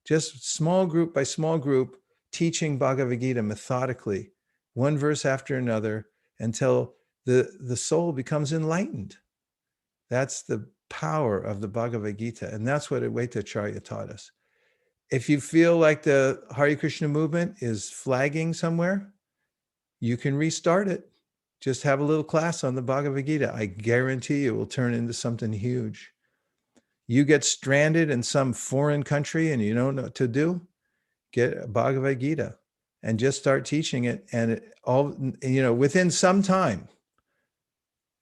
Just small group by small group, teaching Bhagavad Gita methodically, one verse after another, until the soul becomes enlightened. That's the power of the Bhagavad Gita. And that's what Advaita Acharya taught us. If you feel like the Hare Krishna movement is flagging somewhere, you can restart it. Just have a little class on the Bhagavad Gita. I guarantee you it will turn into something huge. You get stranded in some foreign country and you don't know what to do, get a Bhagavad Gita and just start teaching it. And within some time,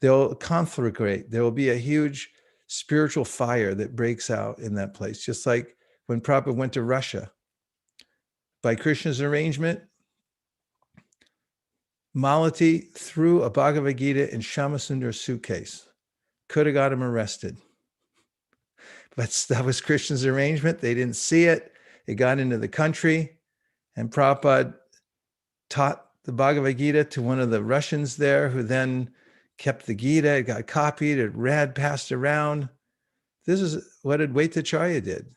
they'll conflagrate. There will be a huge spiritual fire that breaks out in that place. Just like when Prabhupada went to Russia. By Krishna's arrangement, Malati threw a Bhagavad Gita in Shamasundar's suitcase. Could have got him arrested. But that was Krishna's arrangement. They didn't see it. It got into the country. And Prabhupada taught the Bhagavad Gita to one of the Russians there, who then kept the Gita. It got copied, it read, passed around. This is what Advaita Acharya did.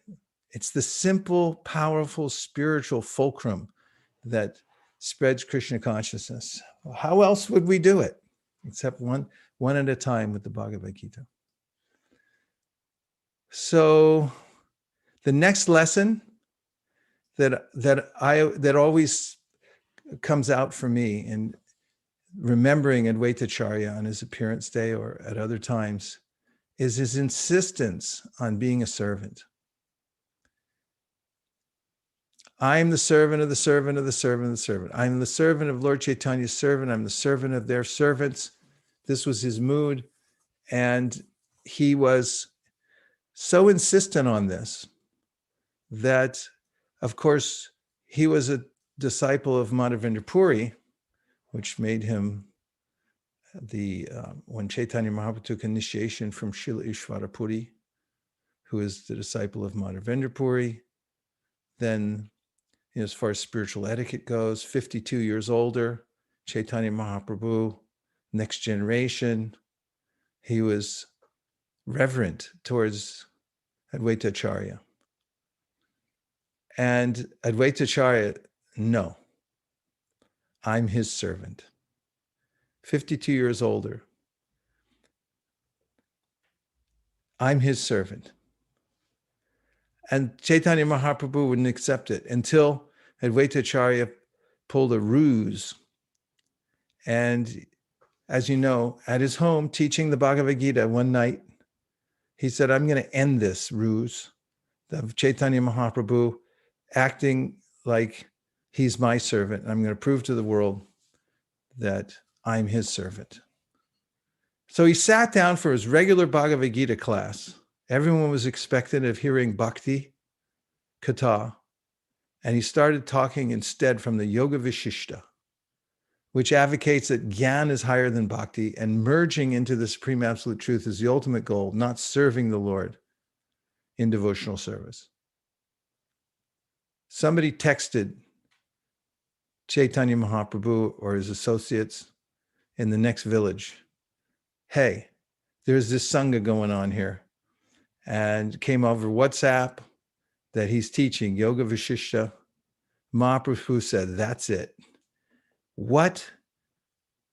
It's the simple, powerful, spiritual fulcrum that spreads Krishna consciousness. How else would we do it? Except one at a time with the Bhagavad Gita. So the next lesson that always comes out for me in remembering Advaita Acharya on his appearance day or at other times is his insistence on being a servant. I am the servant of the servant of the servant of the servant. I'm the servant of Lord Chaitanya's servant. I'm the servant of their servants. This was his mood. And he was so insistent on this that, of course, he was a disciple of Madhavendra Puri, which made him when Chaitanya Mahaprabhu took initiation from Srila Ishvara Puri, who is the disciple of Madhavendra Puri, then, as far as spiritual etiquette goes, 52 years older, Chaitanya Mahaprabhu, next generation, he was reverent towards Advaita Acharya. And Advaita Acharya, no, I'm his servant. 52 years older. I'm his servant. And Chaitanya Mahaprabhu wouldn't accept it until Advaita Acharya pulled a ruse. And as you know, at his home, teaching the Bhagavad Gita one night, he said, I'm going to end this ruse of Chaitanya Mahaprabhu acting like he's my servant. I'm going to prove to the world that I'm his servant. So he sat down for his regular Bhagavad Gita class. Everyone was expectant of hearing bhakti, katha, and he started talking instead from the Yoga Vishishta, which advocates that Gyan is higher than bhakti, and merging into the Supreme Absolute Truth is the ultimate goal, not serving the Lord in devotional service. Somebody texted Chaitanya Mahaprabhu or his associates in the next village, hey, there's this Sangha going on here, and came over WhatsApp that he's teaching Yoga Vishishta. Mahaprabhu said, that's it. What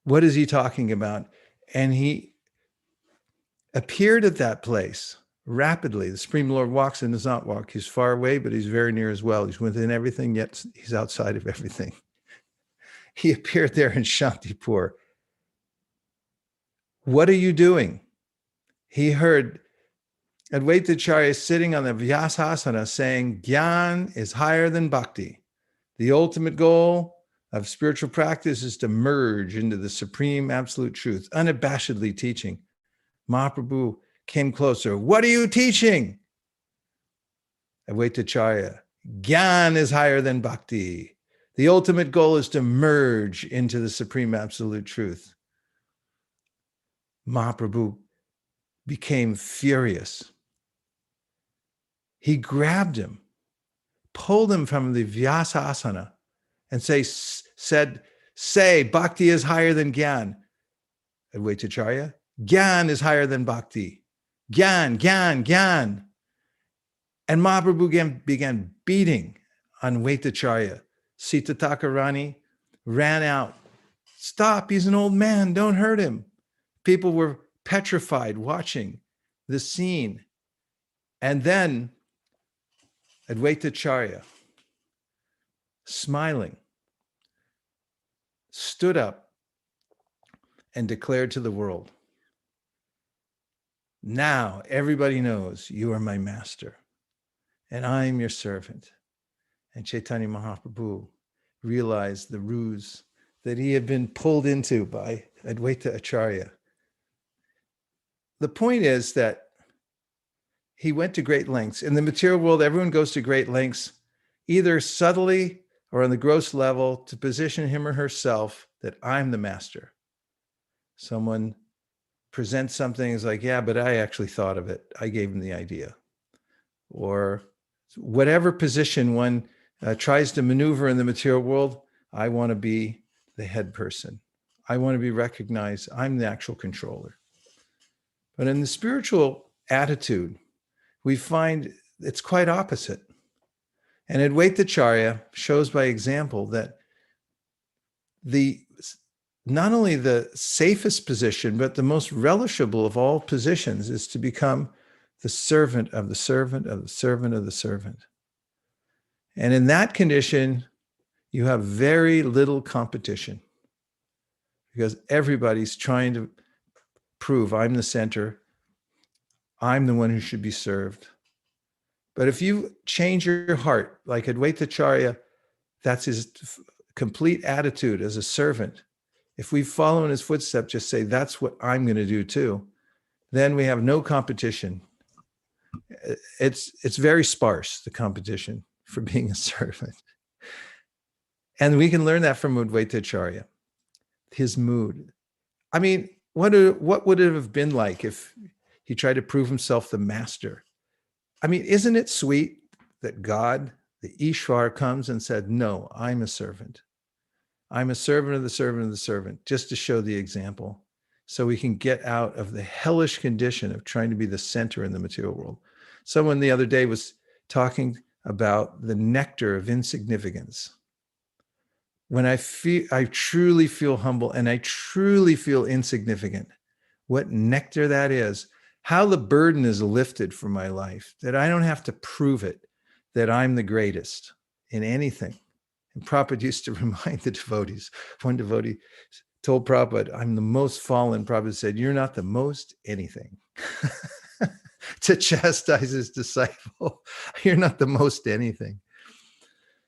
is he talking about? And he appeared at that place rapidly. The Supreme Lord walks and does not walk. He's far away, but he's very near as well. He's within everything, yet he's outside of everything. He appeared there in Shantipur. What are you doing? He heard Advaita Acharya sitting on the Vyasasana saying, Gyan is higher than bhakti. The ultimate goal of spiritual practice is to merge into the Supreme Absolute Truth, unabashedly teaching. Mahaprabhu came closer. What are you teaching? Advaita Acharya, Gyan is higher than bhakti. The ultimate goal is to merge into the Supreme Absolute Truth. Mahaprabhu became furious. He grabbed him, pulled him from the Vyasasana, and said, say, bhakti is higher than Gyan. Advaita Acharya, Gyan is higher than bhakti. Gyan, Gyan, Gyan. And Mahaprabhu began beating on Advaita Acharya. Sita Thakurani ran out. Stop, he's an old man, don't hurt him. People were petrified watching the scene. And then Advaita Acharya, smiling, stood up and declared to the world, now everybody knows you are my master and I am your servant. And Chaitanya Mahaprabhu realized the ruse that he had been pulled into by Advaita Acharya. The point is that he went to great lengths. In the material world, everyone goes to great lengths, either subtly or on the gross level, to position him or herself that I'm the master. Someone presents something, is like, yeah, but I actually thought of it. I gave him the idea. Or whatever position one tries to maneuver in the material world, I want to be the head person. I want to be recognized. I'm the actual controller. But in the spiritual attitude, we find it's quite opposite. And Advaita Acharya shows by example that not only the safest position, but the most relishable of all positions is to become the servant of the servant of the servant of the servant. And in that condition, you have very little competition because everybody's trying to prove I'm the center. I'm the one who should be served. But if you change your heart, like Advaita Acharya, that's his complete attitude as a servant. If we follow in his footsteps, just say, that's what I'm going to do too, then we have no competition. It's very sparse, the competition for being a servant. And we can learn that from Advaita Acharya, his mood. I mean, what would it have been like if he tried to prove himself the master? I mean, isn't it sweet that God, the Ishvara, comes and said, no, I'm a servant. I'm a servant of the servant of the servant, just to show the example, so we can get out of the hellish condition of trying to be the center in the material world. Someone the other day was talking about the nectar of insignificance. When I truly feel humble and I truly feel insignificant, what nectar that is, how the burden is lifted from my life, that I don't have to prove it. that I'm the greatest in anything. And Prabhupada used to remind the devotees. One devotee told Prabhupada, I'm the most fallen. Prabhupada said, you're not the most anything. To chastise his disciple, you're not the most anything.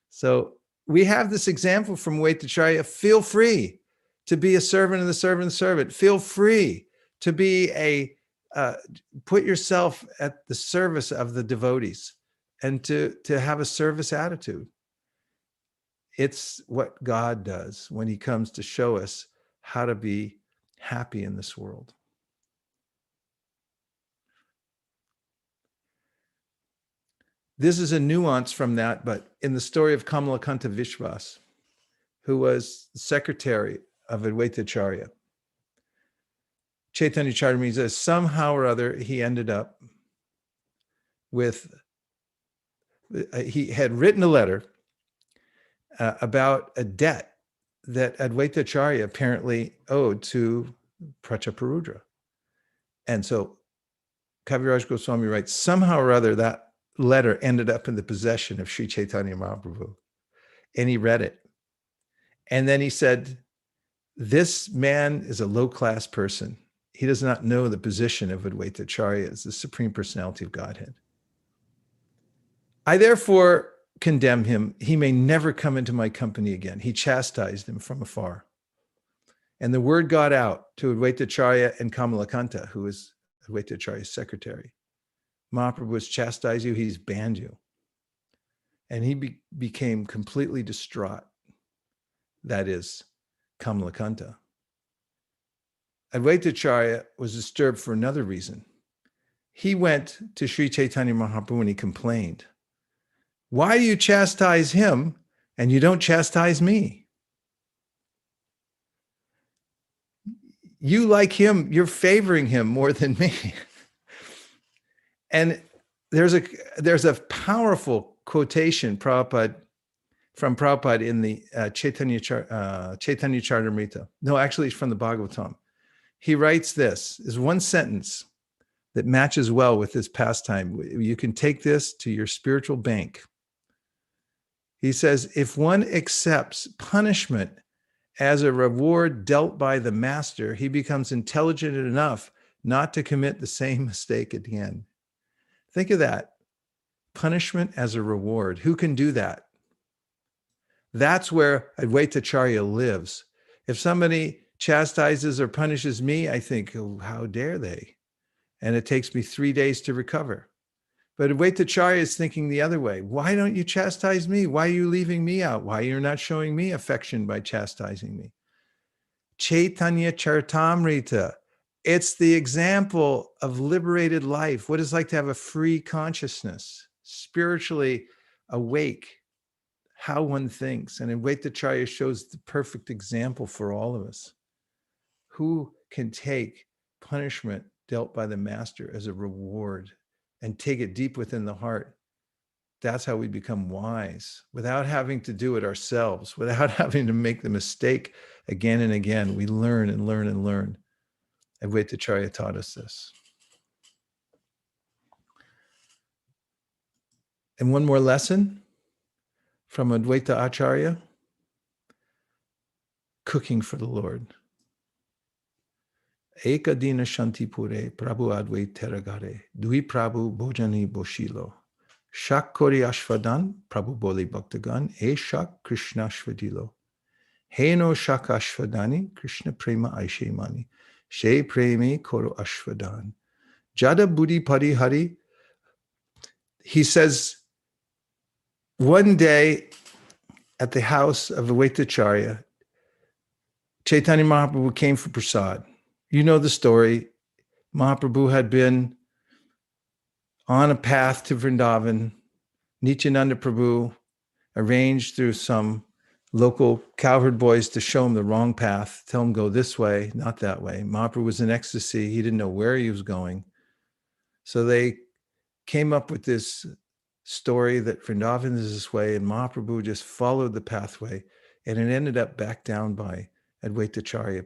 So we have this example from Advaita Acharya. Feel free to be a servant of the servant of the servant. Feel free to be put yourself at the service of the devotees and to have a service attitude. It's what God does when he comes to show us how to be happy in this world. This is a nuance from that, but in the story of Kamalakanta Vishwas, who was the secretary of Advaita Acharya, Chaitanya Charitamrita says somehow or other he ended up with, he had written a letter about a debt that Advaita Acharya apparently owed to Prachaparudra. And so Kaviraj Goswami writes, somehow or other that letter ended up in the possession of Sri Chaitanya Mahaprabhu. And he read it. And then he said, this man is a low-class person. He does not know the position of Advaita Acharya as the Supreme Personality of Godhead. I therefore condemn him. He may never come into my company again. He chastised him from afar. And the word got out to Advaita Acharya and Kamalakanta, who was Advaita Acharya's secretary. Mahaprabhu has chastised you, he's banned you. And he became completely distraught. That is, Kamalakanta. Advaita Acharya was disturbed for another reason. He went to Sri Chaitanya Mahaprabhu and he complained, why do you chastise him and you don't chastise me? You like him, you're favoring him more than me. And there's a powerful quotation from Prabhupada in the Chaitanya Charitamrita. No, actually it's from the Bhagavatam. He writes this, is one sentence that matches well with this pastime. You can take this to your spiritual bank. He says, if one accepts punishment as a reward dealt by the master, he becomes intelligent enough not to commit the same mistake again. Think of that. Punishment as a reward. Who can do that? That's where Advaita Acharya lives. If somebody chastises or punishes me, I think, oh, how dare they? And it takes me 3 days to recover. But Advaita Acharya is thinking the other way. Why don't you chastise me? Why are you leaving me out? Why you're not showing me affection by chastising me? Chaitanya Charitamrita. It's the example of liberated life, what it's like to have a free consciousness, spiritually awake, how one thinks. And Advaita Acharya shows the perfect example for all of us. Who can take punishment dealt by the master as a reward and take it deep within the heart? That's how we become wise, without having to do it ourselves, without having to make the mistake again and again. We learn and learn and learn. Advaita Acharya taught us this. And one more lesson from Advaita Acharya, cooking for the Lord. Ekadina Shantipure Prabhu Advait Teragare Dui Prabhu Bojani Boshilo Shak Kori Ashvadan Prabhu Boli Bhaktagan E Shak Krishna Shvadilo Heno Shak Ashvadani Krishna Prema Aishemani She Premi Koro Ashvadan Jada Buddhi Pari Hari. He says, one day at the house of Advaita Acharya, Chaitanya Mahaprabhu came for prasad. You know the story. Mahaprabhu had been on a path to Vrindavan. Nityananda Prabhu arranged through some local cowherd boys to show him the wrong path, tell him go this way, not that way. Mahaprabhu was in ecstasy. He didn't know where he was going. So they came up with this story that Vrindavan is this way, and Mahaprabhu just followed the pathway, and it ended up back down by Advaita Acharya.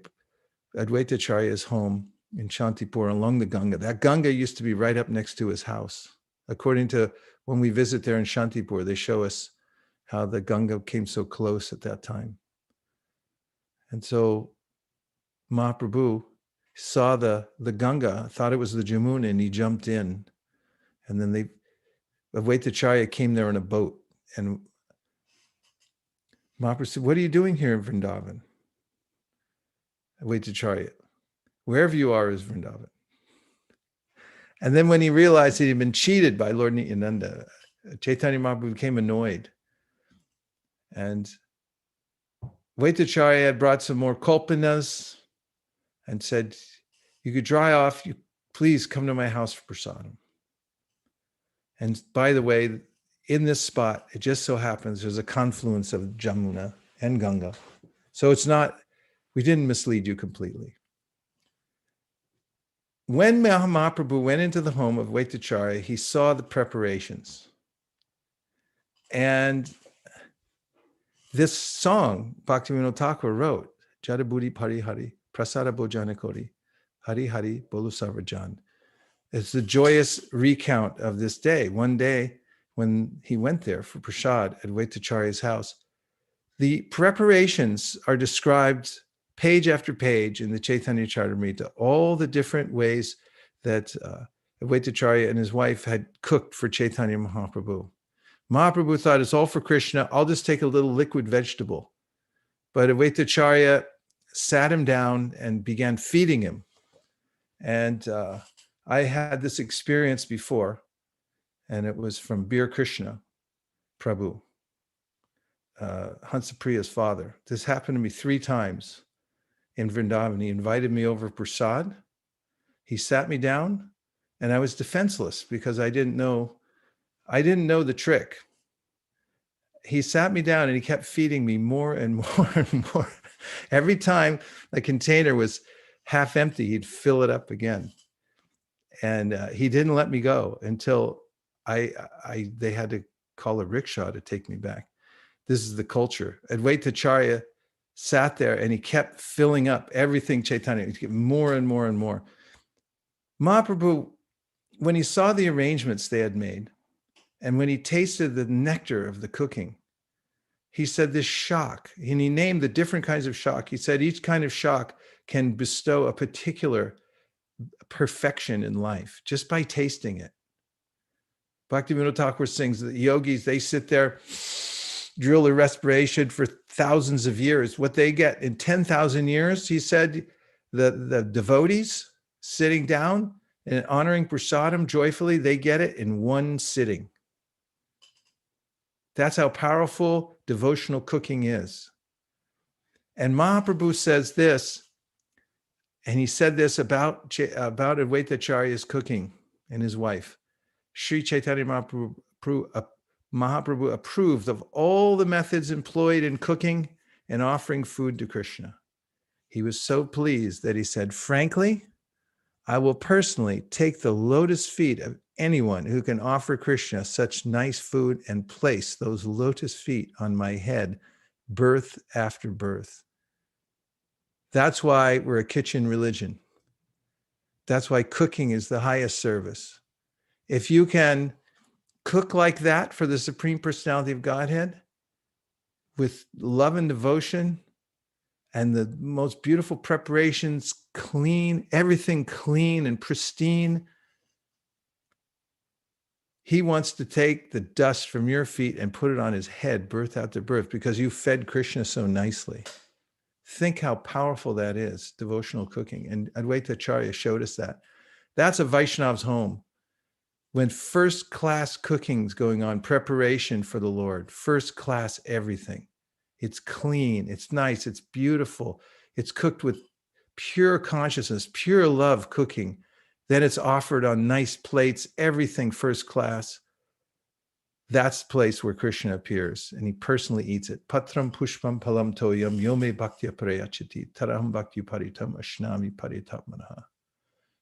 Advaita Acharya's home in Shantipur along the Ganga. That Ganga used to be right up next to his house. According to When we visit there in Shantipur, they show us how the Ganga came so close at that time. And so Mahaprabhu saw the Ganga, thought it was the Jamuna, and he jumped in. And then Advaita Acharya came there in a boat. And Mahaprabhu said, "What are you doing here in Vrindavan?" Advaita Acharya, "Wherever you are is Vrindavan." And then when he realized he had been cheated by Lord Nityananda, Chaitanya Mahaprabhu became annoyed. And Advaita Acharya had brought some more kalpanas and said, "You could dry off, please come to my house for prasadam." And by the way, in this spot, it just so happens there's a confluence of Jamuna and Ganga. So we didn't mislead you completely. When Mahaprabhu went into the home of Advaita Acharya, he saw the preparations. And this song, Bhaktivinoda Thakur wrote, Jadabudi Pari Hari, Prasada Bhojana Kori, Hari Hari Bolu Sarvajan. It's the joyous recount of this day. One day when he went there for prasad at Advaita Acharya's house, the preparations are described page after page in the Chaitanya Charitamrita, all the different ways that Advaita Acharya and his wife had cooked for Chaitanya Mahaprabhu. Mahaprabhu thought, it's all for Krishna, I'll just take a little liquid vegetable. But Advaita Acharya sat him down and began feeding him. And I had this experience before, and it was from Bir Krishna Prabhu, Hansapriya's father. This happened to me 3 times in Vrindavan. He invited me over prasad. He sat me down, and I was defenseless because I didn't know the trick. He sat me down and he kept feeding me more and more and more. Every time the container was half empty, he'd fill it up again. And he didn't let me go until they had to call a rickshaw to take me back. This is the culture. Advaita Acharya sat there and he kept filling up everything Chaitanya. He kept more and more and more. Mahaprabhu, when he saw the arrangements they had made, and when he tasted the nectar of the cooking, he said this shak, and he named the different kinds of shak. He said each kind of shak can bestow a particular perfection in life just by tasting it. Bhaktivinoda Thakur sings that yogis, they sit there, drill their respiration for thousands of years. What they get in 10,000 years, he said, the devotees sitting down and honoring prasadam joyfully, they get it in one sitting. That's how powerful devotional cooking is. And Mahaprabhu says this, and he said this about Advaita Acharya's cooking and his wife. Sri Chaitanya Mahaprabhu approved of all the methods employed in cooking and offering food to Krishna. He was so pleased that he said, frankly, I will personally take the lotus feet of anyone who can offer Krishna such nice food and place those lotus feet on my head, birth after birth. That's why we're a kitchen religion. That's why cooking is the highest service. If you can cook like that for the Supreme Personality of Godhead with love and devotion and the most beautiful preparations, clean, everything clean and pristine, he wants to take the dust from your feet and put it on his head, birth after birth, because you fed Krishna so nicely. Think how powerful that is, devotional cooking. And Advaita Acharya showed us that. That's a Vaishnav's home. When first class cooking's going on, preparation for the Lord, first class everything. It's clean, it's nice, it's beautiful. It's cooked with pure consciousness, pure love cooking. Then it's offered on nice plates, everything first class. That's the place where Krishna appears, and he personally eats it. Patram pushpam palam toyam yome bhaktya prayachati taraham bhakti paritam ashnami paritapmanaha.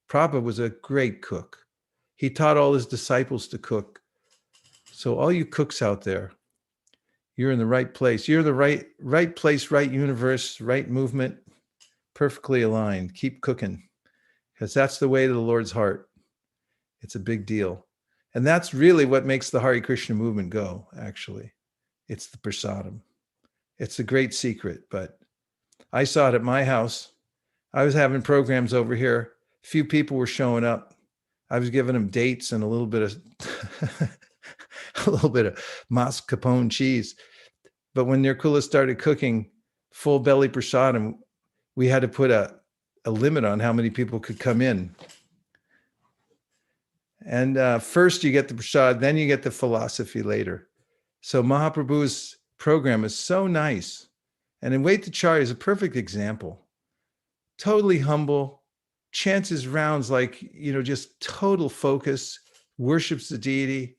Prabhupada was a great cook. He taught all his disciples to cook. So all you cooks out there, you're in the right place. You're in the right place, right universe, right movement, perfectly aligned. Keep cooking, because that's the way to the Lord's heart. It's a big deal. And that's really what makes the Hare Krishna movement go, actually. It's the prasadam. It's a great secret, but I saw it at my house. I was having programs over here. Few people were showing up. I was giving them dates and a little bit of mascarpone cheese. But when Nirkula started cooking full belly prasadam, we had to put a limit on how many people could come in. And first you get the prasad, then you get the philosophy later. So Mahaprabhu's program is so nice. And Advaita Acharya is a perfect example. Totally humble, chants his rounds like, just total focus, worships the deity,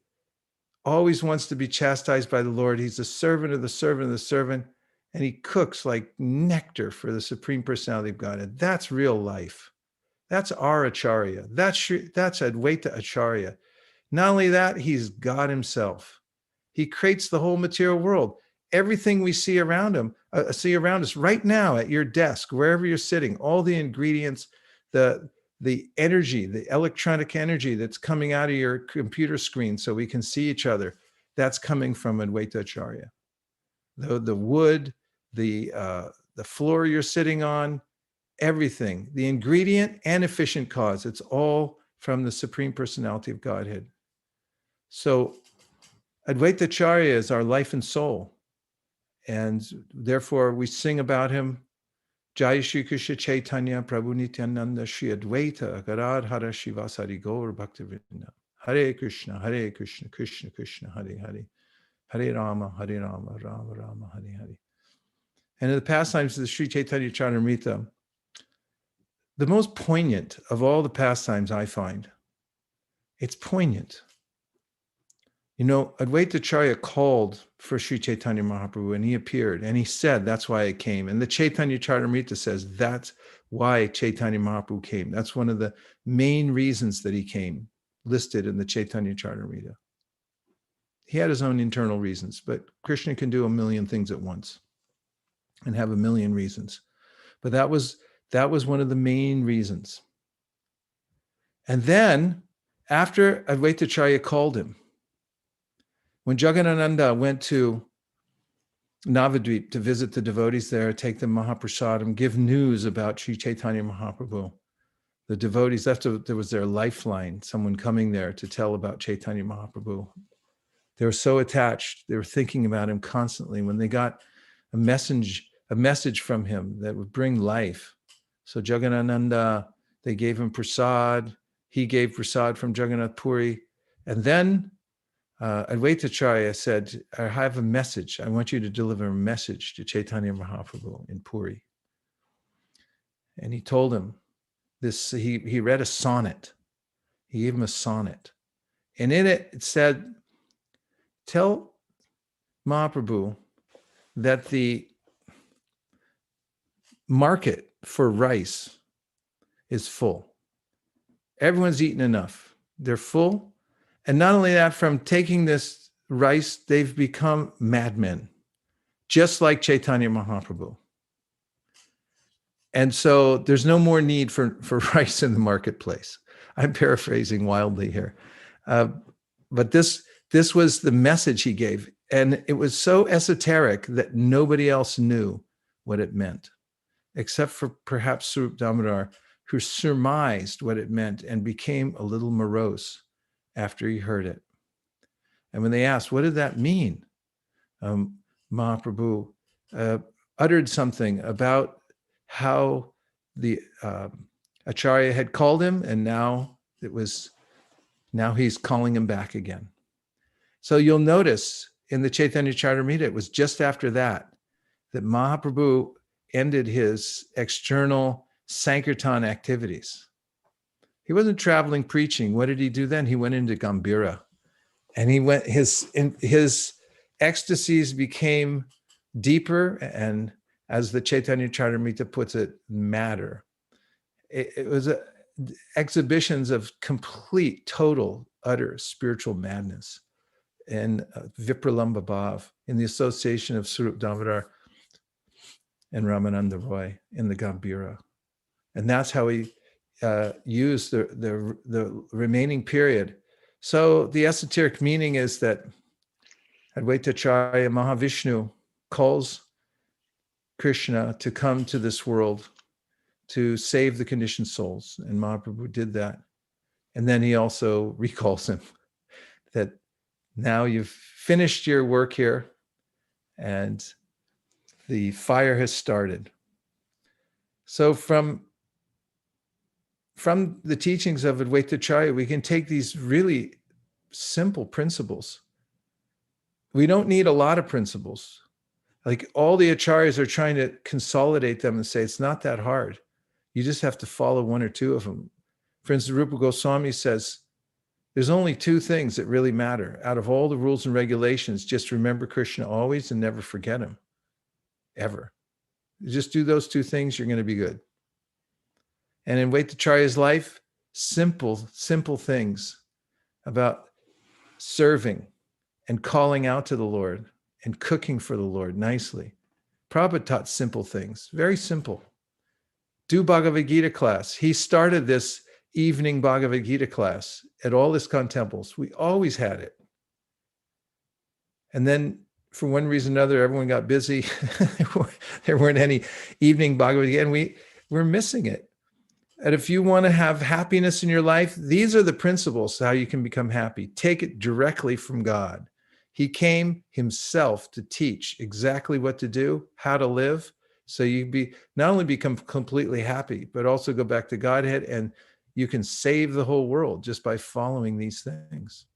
always wants to be chastised by the Lord. He's the servant of the servant of the servant, and he cooks like nectar for the Supreme Personality of Godhead. That's real life. That's our Acharya. That's Advaita Acharya. Not only that, he's God himself. He creates the whole material world. Everything we see around us right now at your desk, wherever you're sitting, all the ingredients, the energy, the electronic energy that's coming out of your computer screen so we can see each other, that's coming from Advaita Acharya. The wood, the floor you're sitting on, everything, the ingredient and efficient cause, it's all from the Supreme Personality of Godhead. So Advaita Acharya is our life and soul. And therefore we sing about him. Jai Shri Krishna Chaitanya Prabhu Nityananda Shri Advaita Gadadhara Shivasari Gaur Bhaktivinoda. Hare Krishna, Krishna Krishna, Hare Hare. Hare Rama, Rama Rama, Hare Hare. And in the pastimes of the Sri Chaitanya Charitamrita, the most poignant of all the pastimes I find, it's poignant. Advaita Acharya called for Sri Chaitanya Mahaprabhu and he appeared and he said, that's why I came. And the Chaitanya Charitamrita says, that's why Chaitanya Mahaprabhu came. That's one of the main reasons that he came, listed in the Chaitanya Charitamrita. He had his own internal reasons, but Krishna can do a million things at once and have a million reasons. But that was one of the main reasons. And then after Advaita Acharya called him, when Jagadananda went to Navadvip to visit the devotees there, take them Mahaprasadam, give news about Sri Chaitanya Mahaprabhu, the devotees, there was their lifeline, someone coming there to tell about Chaitanya Mahaprabhu. They were so attached. They were thinking about him constantly. When they got a message from him that would bring life. So Jagadananda, they gave him prasad. He gave prasad from Jagannath Puri. And then Advaita Acharya said, I have a message. I want you to deliver a message to Chaitanya Mahaprabhu in Puri. And he told him this, he read a sonnet. He gave him a sonnet. And in it said, tell Mahaprabhu that the market for rice is full. Everyone's eaten enough. They're full. And not only that, from taking this rice, they've become madmen, just like Chaitanya Mahaprabhu. And so there's no more need for rice in the marketplace. I'm paraphrasing wildly here. But this was the message he gave. And it was so esoteric that nobody else knew what it meant, except for perhaps Swarup Damodar, who surmised what it meant and became a little morose after he heard it. And when they asked, what did that mean? Mahaprabhu uttered something about how the Acharya had called him, and now he's calling him back again. So you'll notice in the Chaitanya Charitamrita, it was just after that Mahaprabhu ended his external Sankirtan activities. He wasn't traveling preaching. What did he do then? He went into Gambhira, and his ecstasies became deeper, and as the Chaitanya Charitamrita puts it, madder. It was exhibitions of complete, total, utter spiritual madness and Vipralamba Bhav in the association of Swarup Damodar and Ramananda Roy in the Gambhira. And that's how he used the remaining period So the esoteric meaning is that Advaita Acharya Mahavishnu calls Krishna to come to this world to save the conditioned souls. And Mahaprabhu did that. And then he also recalls him that now you've finished your work here and the fire has started. So from the teachings of Advaita Acharya, we can take these really simple principles. We don't need a lot of principles. Like all the acharyas are trying to consolidate them and say, it's not that hard. You just have to follow one or two of them. For instance, Rupa Goswami says, there's only two things that really matter. Out of all the rules and regulations, just remember Krishna always and never forget him, ever. You just do those two things, you're going to be good. And in Advaita Acharya's life, simple things about serving and calling out to the Lord and cooking for the Lord nicely. Prabhupada taught simple things, very simple. Do Bhagavad Gita class. He started this evening Bhagavad Gita class at all ISKCON temples. We always had it. And then for one reason or another, everyone got busy. There weren't any evening Bhagavad Gita, and we're missing it. And if you want to have happiness in your life, these are the principles how you can become happy. Take it directly from God. He came himself to teach exactly what to do, how to live, so you not only become completely happy, but also go back to Godhead, and you can save the whole world just by following these things.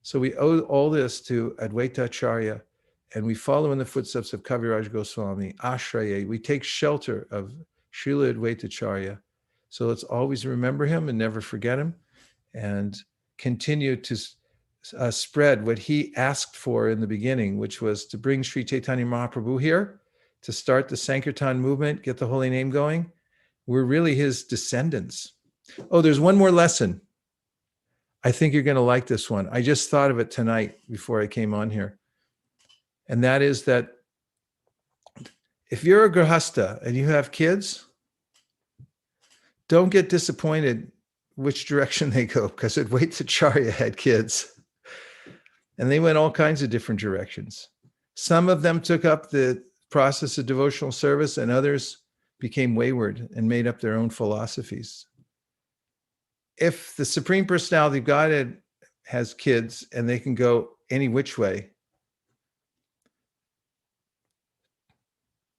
So we owe all this to Advaita Acharya, and we follow in the footsteps of Kaviraj Goswami, Ashraya. We take shelter of Srila Advaita Acharya. So let's always remember him and never forget him, and continue to spread what he asked for in the beginning, which was to bring Sri Chaitanya Mahaprabhu here, to start the Sankirtan movement, get the holy name going. We're really his descendants. Oh, there's one more lesson. I think you're going to like this one. I just thought of it tonight before I came on here. And that is that if you're a grahastha and you have kids, don't get disappointed which direction they go, because Advaita Acharya had kids. And they went all kinds of different directions. Some of them took up the process of devotional service, and others became wayward and made up their own philosophies. If the Supreme Personality of Godhead has kids and they can go any which way,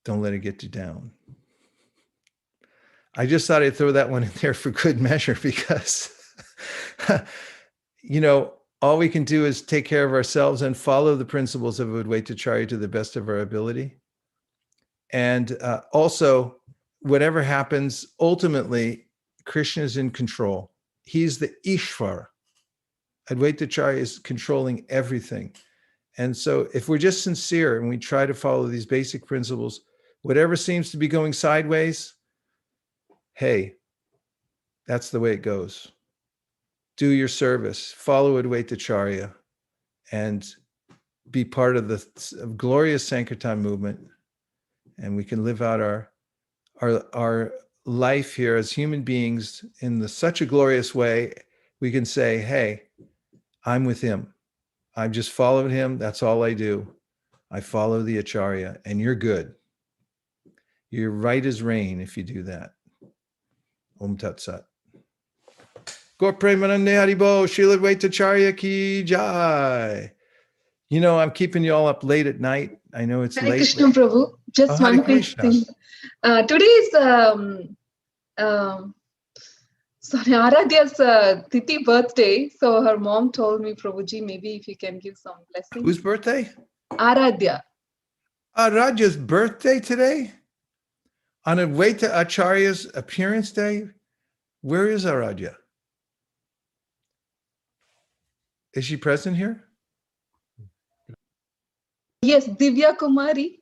don't let it get you down. I just thought I'd throw that one in there for good measure, because, all we can do is take care of ourselves and follow the principles of Advaita Acharya to the best of our ability. And also, whatever happens, ultimately, Krishna is in control. He's the Ishvara. Advaita Acharya is controlling everything. And so if we're just sincere and we try to follow these basic principles, whatever seems to be going sideways, hey, that's the way it goes. Do your service, follow Advaita Acharya, and be part of the glorious Sankirtan movement. And we can live out our life here as human beings in such a glorious way. We can say, hey, I'm with him. I've just followed him. That's all I do. I follow the Acharya, and you're good. You're right as rain if you do that. Om Tat Sat. Gaur Premanande Haribo, Srila Advaita Acharya ki jai. I'm keeping you all up late at night. I know it's
Hare
late.
Krishna Prabhu. Just
Hare
one quick
Krishna.
thing. Today is Aradhya's Tithi birthday. So her mom told me, Prabhuji, maybe if you can give some blessings.
Whose birthday?
Aradhya.
Raja's birthday today? On Advaita Acharya's appearance day? Where is Aradhya? Is she present here?
Yes, Divya Kumari.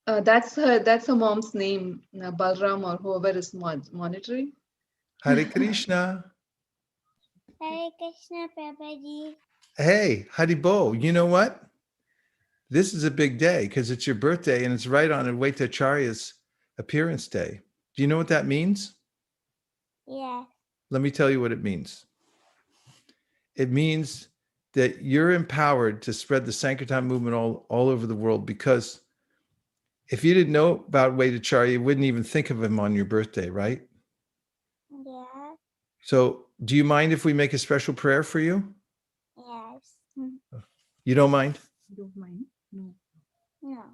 That's her mom's name, Balram or whoever is monitoring.
Hare Krishna.
Hare Krishna, Prabhuji.
Hey, Haribo, you know what? This is a big day because it's your birthday and it's right on Advaita Acharya's appearance day. Do you know what that means?
Yeah.
Let me tell you what it means. it means that you're empowered to spread the Sankirtan movement all over the world, because if you didn't know about Advaita Acharya, you wouldn't even think of him on your birthday, right?
Yeah.
So do you mind if we make a special prayer for you?
Yes.
You don't mind?
Don't mind. No.
No.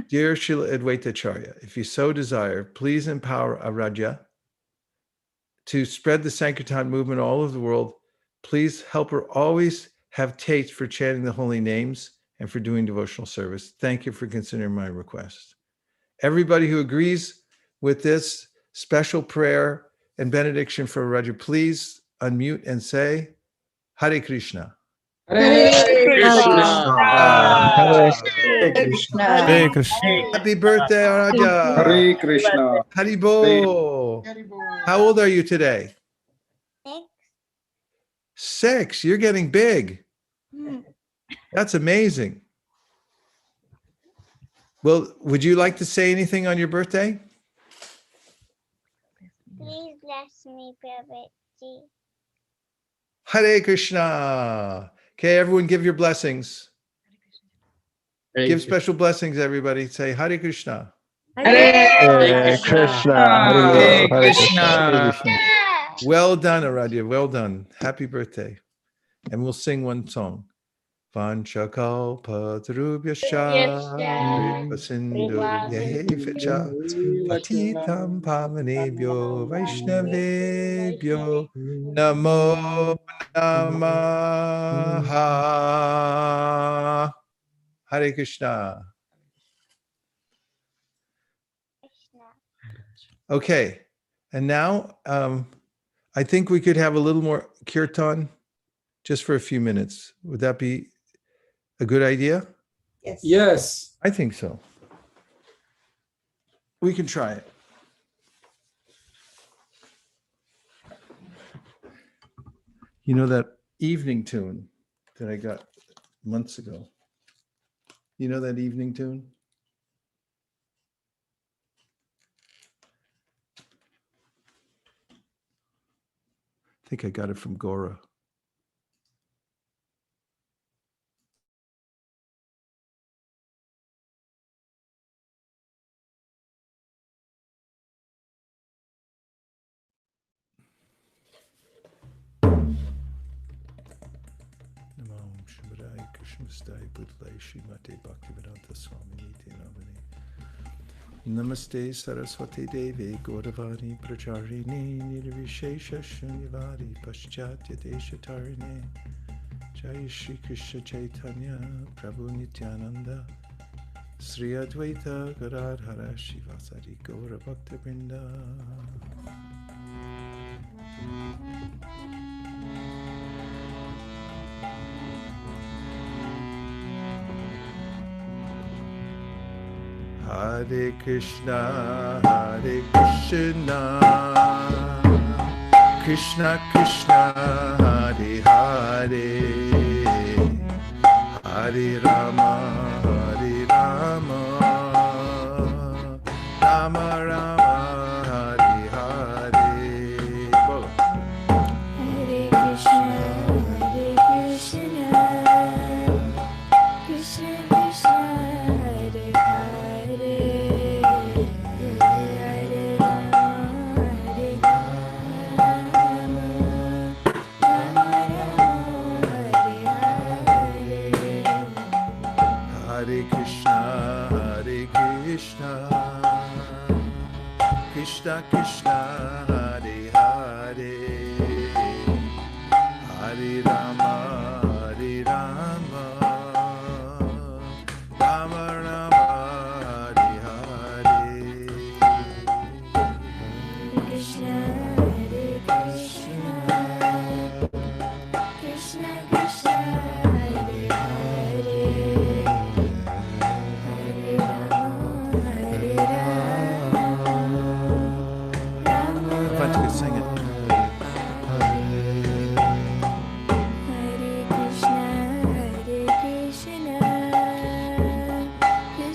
Dear Srila Advaita Acharya, if you so desire, please empower Aradhya to spread the Sankirtan movement all over the world. Please help her always have taste for chanting the holy names and for doing devotional service. Thank you for considering my request. Everybody who agrees with this special prayer and benediction for Aradhya, please unmute and say, Hare Krishna.
Hare Krishna.
Hare
Krishna.
Hare Krishna.
Happy birthday, Aradhya.
Hare Krishna.
Haribo. How old are you today?
6.
6. You're getting big. That's amazing. Well, would you like to say anything on your birthday?
Please bless me, Prabhuji.
Hare Krishna. Okay, everyone give your blessings. Give special blessings, everybody. Say Hare Krishna.
Hare Krishna.
Hare
Hare Krishna. Hare
Krishna.
Krishna.
Well done, Aradhya. Well done. Happy birthday. And we'll sing one song. Vanchakalpatarubhyascha Kripasindubhyevacha Patitam Pavanebhyo Vaishnavebhyo Namo Namaha. Hare Krishna.
Krishna.
Okay, and now I think we could have a little more kirtan just for a few minutes. Would that be a good idea?
Yes.
I think so. We can try it. You know that evening tune that I got months ago? You know that evening tune? I think I got it from Gora. Namo Shivadaya Krishnastai Budlai Srimate Bhaktivedanta Swami Niti Namani. Namaste Saraswati Devi Gauravani Pracharini Nirvishesha Shunyavadi Paschatya Deshatarine Jai Shri Krishna Chaitanya Prabhu Nityananda Sri Advaita Gadadhara Shivasari Gaura Bhakta Vrinda. Hare Krishna, Krishna Krishna, Hare Hare, Hare Rama, Rama Rama, Hare Hare. Bolo.
Hare Krishna, Krishna Krishna, Hare Hare, Hare Rama, Rama Rama, Hare Hare.
Hare Krishna, Krishna Krishna, Hare Hare, Hare Rama, Rama Rama, Hare Hare.
Krishna, Hare Krishna, Krishna Krishna, Hare Hare, Hare Rama, Rama
If I could sing it.
Hare Krishna, Krishna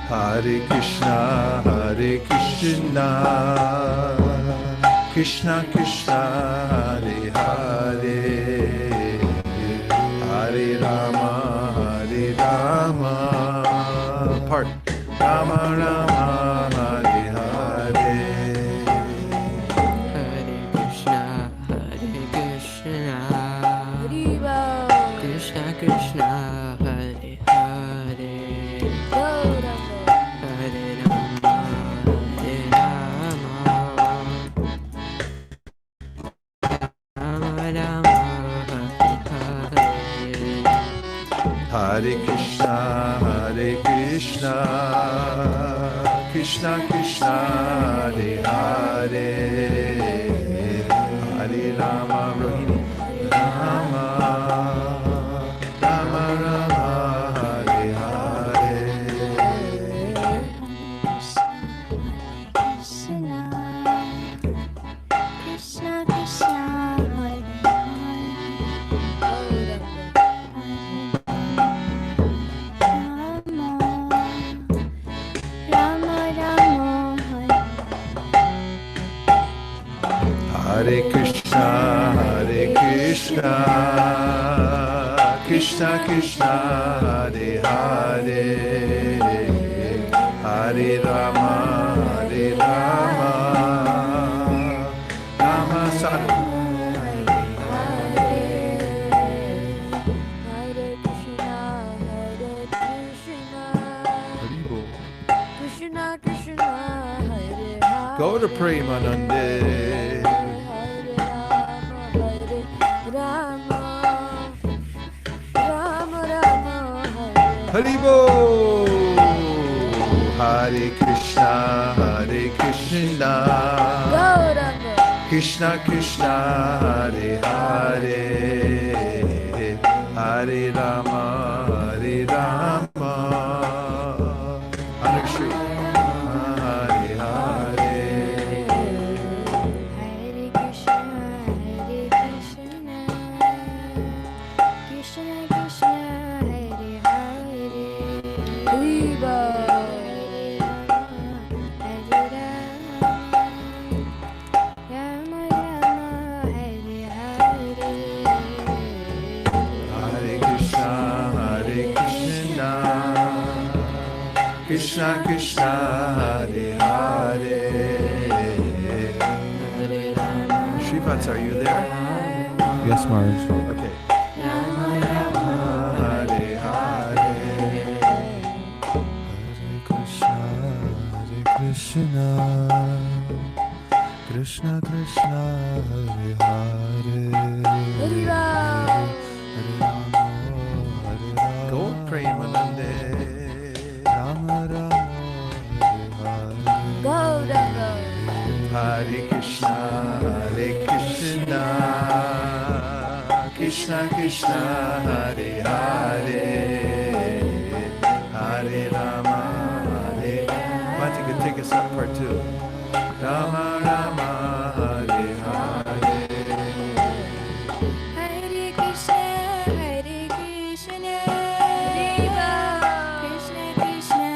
Hare Krishna, Hare Krishna, Krishna Krishna, Hare Hare, Hare Rama, Hare Rama, part, Rama Rama, Hare Hare.
Hare Krishna, Hare Krishna, Krishna Krishna, Hare Hare, Hare Rama, Hare Rama, Rama Rama, Hare Hare.
Hare Krishna, Hare Krishna, Krishna Krishna, Hare Hare, Hare Rama, Rohini, Rama, Rama Rama, Hare Hare.
Krishna Krishna, Hare Rama Rama,
Hare Krishna, Hare Krishna, Krishna Krishna, Hare Hare, Hare Rama, Hare Rama, Rama Sadhu.
Hare Krishna, Hare Krishna, Krishna Krishna, Hare Hare.
Go to Premanande.
Hare Rama, Rama Rama, Hare
Haribo. Hare Krishna, Hare Krishna,
Gauranga.
Krishna Krishna, Hare Hare, Hare Rama, Hare Rama, Hare Shri, Hare Hare.
Hare Krishna, Hare Krishna, Krishna Krishna, Hare Hare, Hare Rama, Hare Hare,
Hare Krishna, Hare Krishna, Krishna Krishna, Hare Hare. Shrivats, are you there?
Yes, Maharaj.
Okay. Hare Hare.
Hare Krishna, Krishna Krishna, Hare Hare,
Hare Rama.
Hare Rama, Hare Rama,
Go Premanande.
Rama Rama, Hare Hare,
Gauranga.
Hare Krishna, Hare Krishna, Krishna Krishna, Hare Hare, Hare Rama, Hare. Why don't you take us up part two? Rama Rama, Hare Hare.
Hare Krishna, Hare Krishna, Krishna Krishna,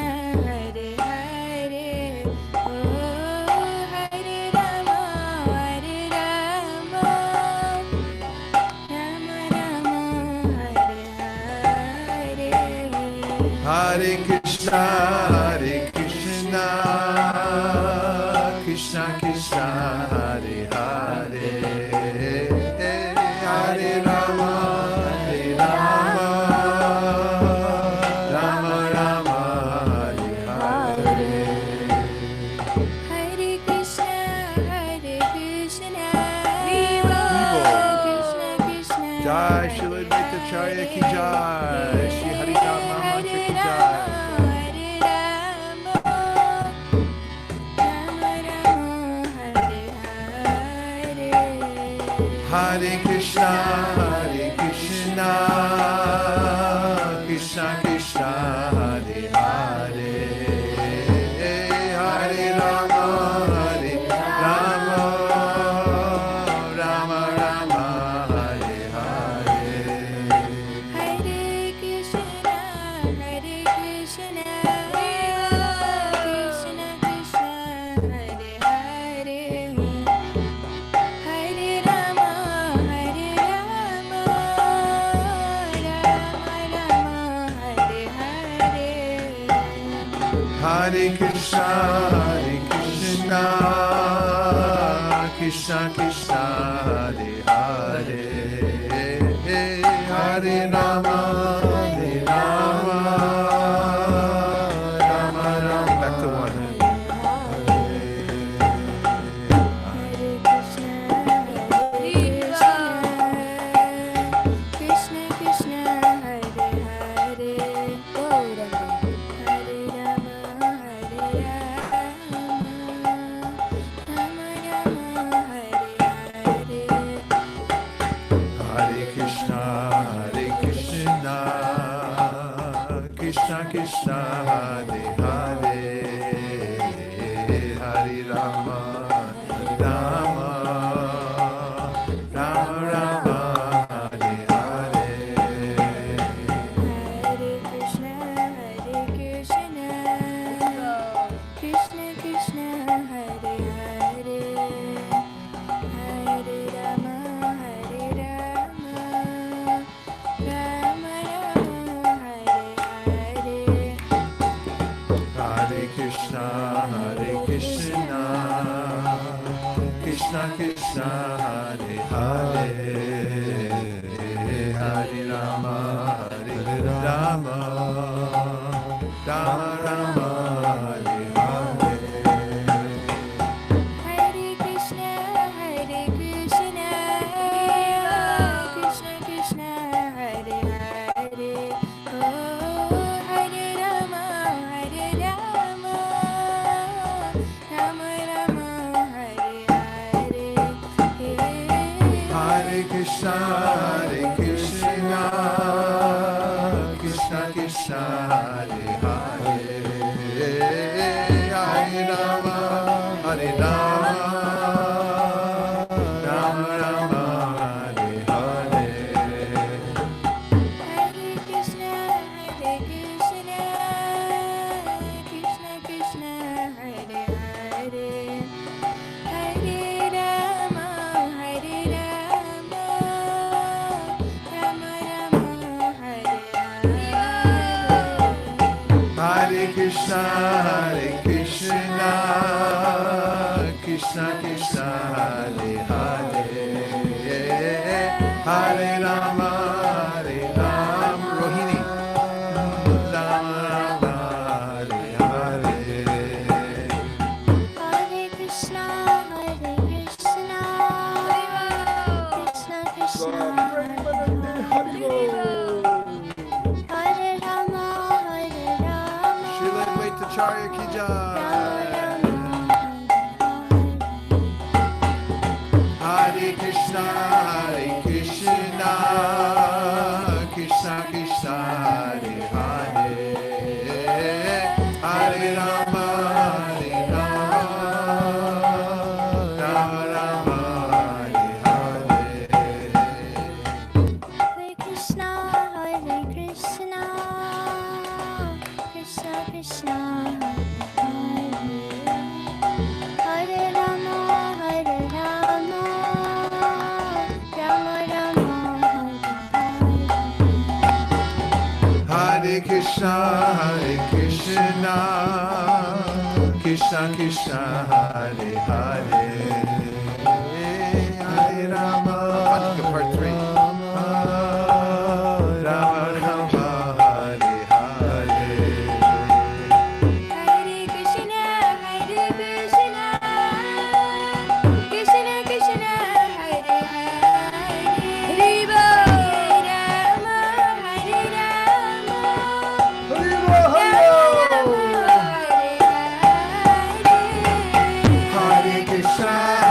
Hare Hare, oh Hare Rama, Hare Rama, Rama Rama, Hare Hare.
Hare Krishna, Hare Krishna, Krishna Krishna, Hare Hare, Hare Rama, Hare Rama, Rama Rama, Hare Hare.
Hare Krishna, Hare Krishna, Krishna Krishna,
Jai Shri Advaita Acharya ki jai, Shri Hari Rama Mantra ki jai. Hare Krishna, Hare Krishna, Krishna Krishna, Hare Hare, Hare Rama, Hare Rama, Rama Rama, Hare Hare.
Hare Krishna, Hare Krishna,
Hare Krishna, Krishna Krishna, Hare Hare, Hare Rama, Rama Rama. Back to one.
Krishna Krishna Hare Hare, oh Rama, Hare Rama, Hare Rama, Rama Rama, Hare Hare.
Hare Krishna, Krishna Krishna, Hare Hare, Hare Rama, Rama, Rama Rama, Hare Hare.
Hare Krishna, Krishna Krishna, Hare Hare, Hare Rama, Rama Rama, Hare Hare.
Hare Krishna, Krishna Krishna, Hare Hare, Hare Rama, Rama, Rama Rama, Hare Hare.
Hare Krishna, Krishna Krishna, Hare Hare, oh Hare Rama, Rama Rama, Hare Hare.
Hare Krishna, Krishna Krishna, Hare Hare, Hare Rama, Rama Rama, Hare Hare.
Hare Krishna, Krishna Krishna, Hare Hare, Hare Rama, Rama Rama, Hare Hare.
Hare Krishna, Krishna Krishna, Hare Hare, Hare Rama, Rohini, Rama Rama, Hare Hare.
Hare Krishna, Krishna Krishna, Hare Rama,
Srila Advaita Acharya ki jai. Hare Krishna, Krishna Krishna, Hare Hare, Hare Rama, Rama Rama, Hare Hare.
Hare Krishna, Krishna Krishna, Hare Rama, Rama Rama,
Hare Krishna, Krishna Krishna, Hare Hare, Hare Rama, part 3. Rama Rama, Hare Hare.
Hare Krishna, Krishna Krishna, Hare Hare, Hare Rama,
Hare Krishna,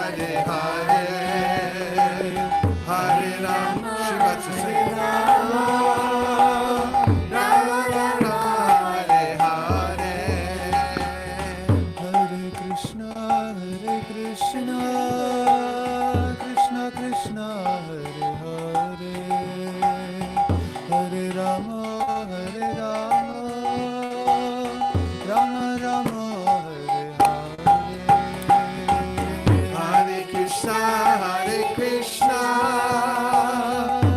Hare Hare, Hare Rama. Shivatsa say Rama, Rama Rama, Hare Hare.
Hare Krishna, Krishna Krishna, Hare Hare, Hare Rama, Rama Rama, Hare Hare.
Hare Krishna,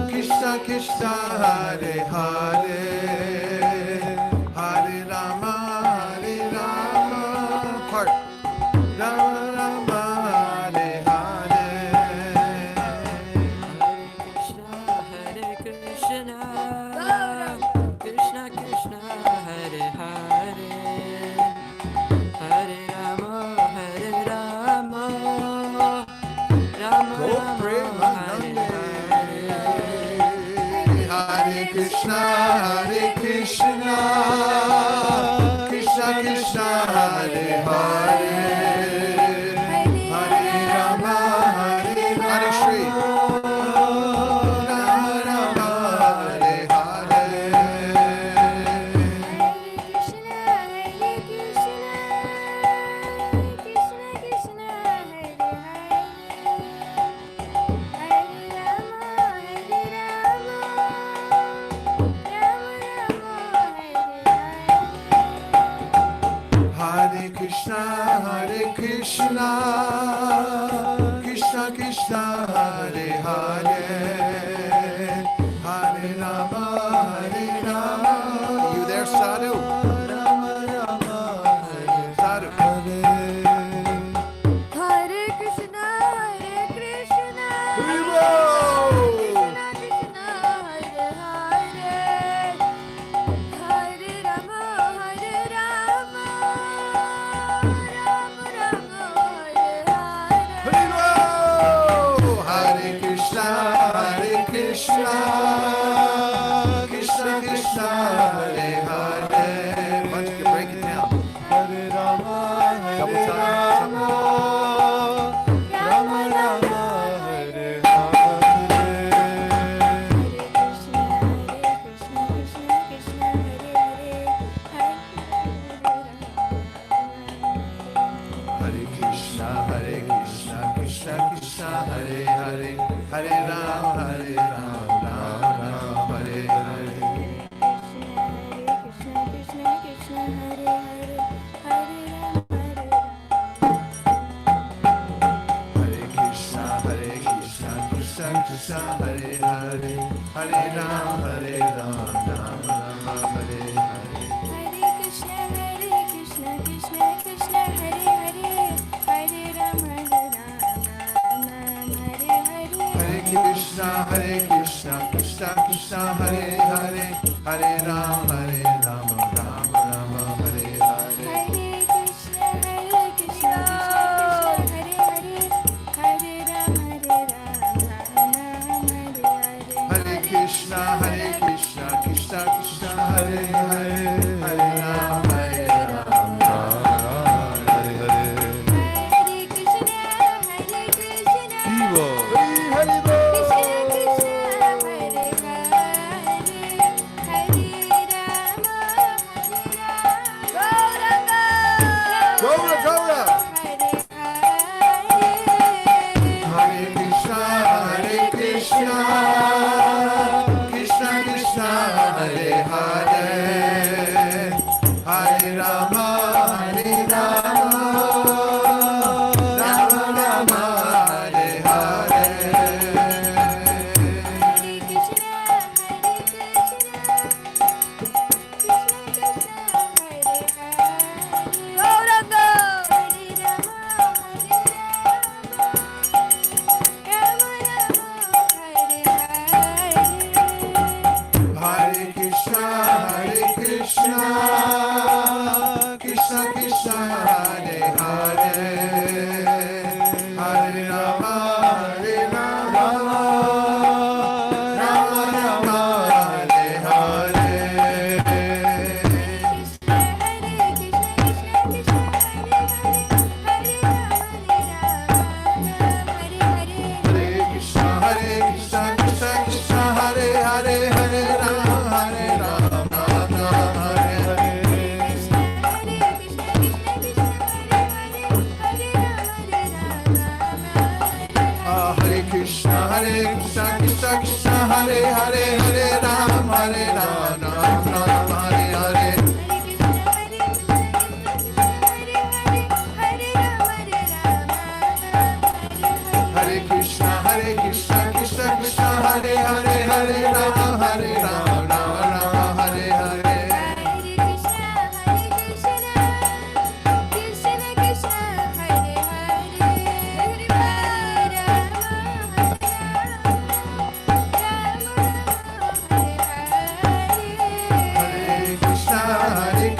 Krishna Krishna, Hare Hare, Hare Rama, part. Rama Rama, Hare Hare.
Hare Krishna, Krishna Krishna, Hare Hare, Hare Rama, Rama
Go pray,
Rama, Hare Hare.
Hare Krishna, Krishna Krishna, Hare Hare, Hare Rama, Hare Shri, Rama Rama, Hare Hare. Hare Krishna, Krishna Krishna, Hare Hare, Hare Rama, You there, Sadhu?
Rama Rama,
Sadhu.
Hare Krishna, Krishna
Hare
Krishna, Hare Hare, Hare Rama, Rama Rama, Hare Hare.
Hare Krishna, Krishna Krishna, Hare Hare. Bunch can break it down.
Hare Rama,
Couple times.
Rama Rama, Hare Hare.
Hare Krishna, Krishna Krishna, Hare Hare, Hare Rama, Rama Rama, Hare Hare. Hare Krishna, Krishna Krishna, Hare Hare, Hare Rama, Rama Rama, Hare Hare.
Hare Krishna, Krishna Krishna, Hare Hare, Hare Rama, Hare Hare.
Hare Krishna, Krishna Krishna, Hare Hare, Hare Rama, Rama Rama, Hare Hare.
Hare Krishna, Krishna Hare Hare, Hare Rama,
Hare Krishna, Krishna Krishna, Hare Hare, Hare Rama, Rama Hare Hare.
Hare Krishna,
Evo.
Hare Bo.
Krishna Krishna, Hare Hare, Hare Rama, Gauranga,
Gaura, Gaura.
Hare Hare.
Hare Krishna, Krishna Krishna, Hare Hare, Hare Rama, Rama Rama, Hare Hare.
Hare Krishna, Krishna Krishna, Hare Hare, Gauranga, Hare Rama, Rama Rama, Hare Hare.
Hare Krishna, Krishna Krishna, Hare Hare, Hare Rama, Rama Rama, Hare Hare.
Krishna, Krishna Krishna, Hare Hare, Hare Rama,
Hare Hare Hare Ram Ram Hare Hare. Hare Krishna Krishna Krishna Hare Hare Hare Ram Ram Hare Hare.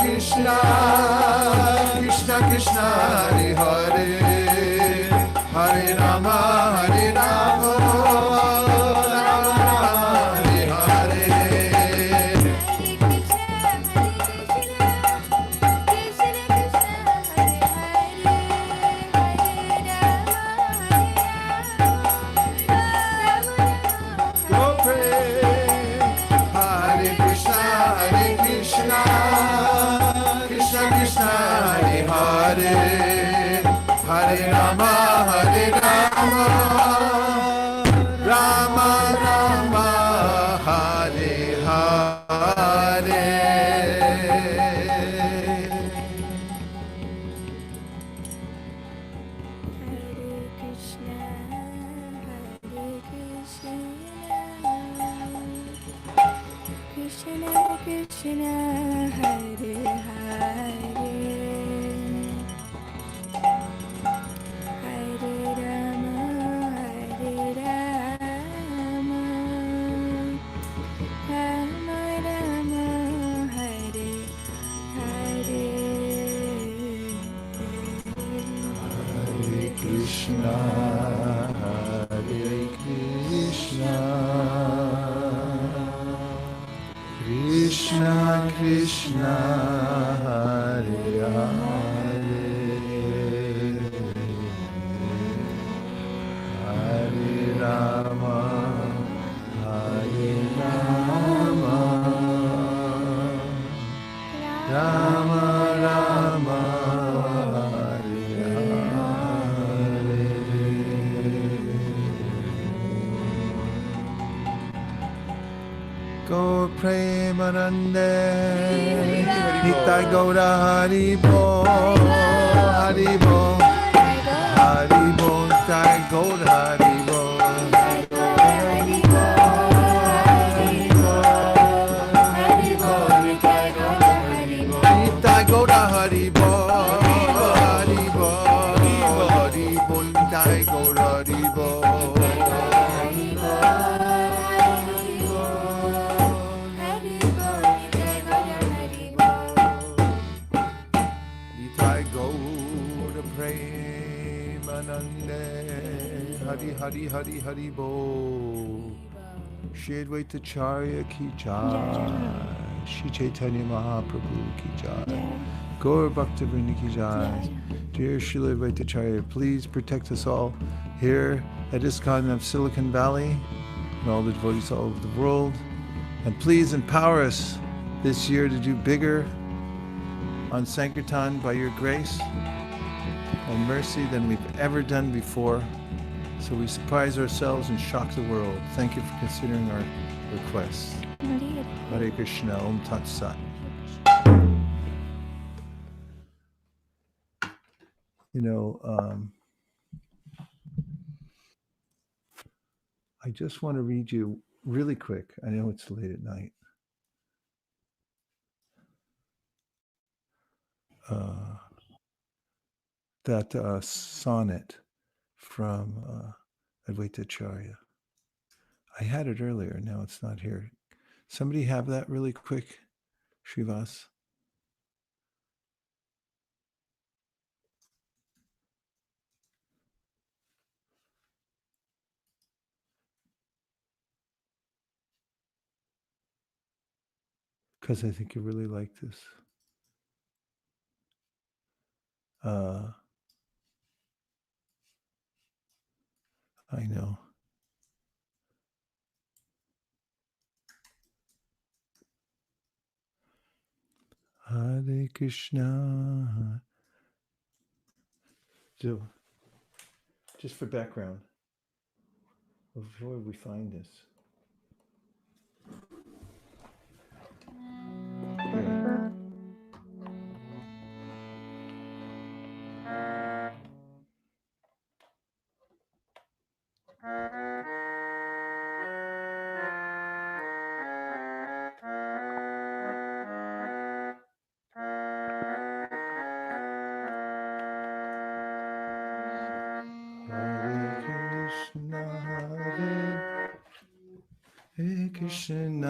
Krishna, Krishna Krishna, Hare Hare, Hare Rama, Hare Rama, Rama Rama, Hare Hare. Go pray, Hare Krishna, Krishna Krishna, Hare Hare, Hare Rama, Hare Rama, Rama Rama, Hare Hare.
Krishna Krishna Hare Hare Hare Rama Hare Rama Rama Rama Hare Hare.
Hare Krishna, Hare Krishna, Krishna Krishna, Hare Hare, Hare Rama, Hare Rama, Rama Rama, Hare Hare. Gaur Premanande, Nitai Gaura Haribo, Haribo, Haribo, Nitai Gaura Haribo, Nitai Gaura Haribo, Haribo, Haribo, Nitai Gaura Haribo. Nitai Gaura Premanande, Hari Hari Hari Hari Bo, Shri Advaita Acharya ki jai, Shri Chaitanya Mahaprabhu ki jai, Gaur Bhaktivinoda ki jai. Dear Shri Advaita Acharya, please protect us all here at ISKCON of Silicon Valley and all the devotees all over the world. And please empower us this year to do bigger on Sankirtan by your grace and mercy than we've ever done before. So we surprise ourselves and shock the world. Thank you for considering our requests. Hare Krishna, Om Tat Sat. You know, I just want to read you really quick. I know it's late at night. That sonnet from Advaita Acharya. I had it earlier, now it's not here. Somebody have that really quick, Srivas? Because I think you really like this. I know. Hare Krishna. So, just for background, before we find this, Hare Krishna.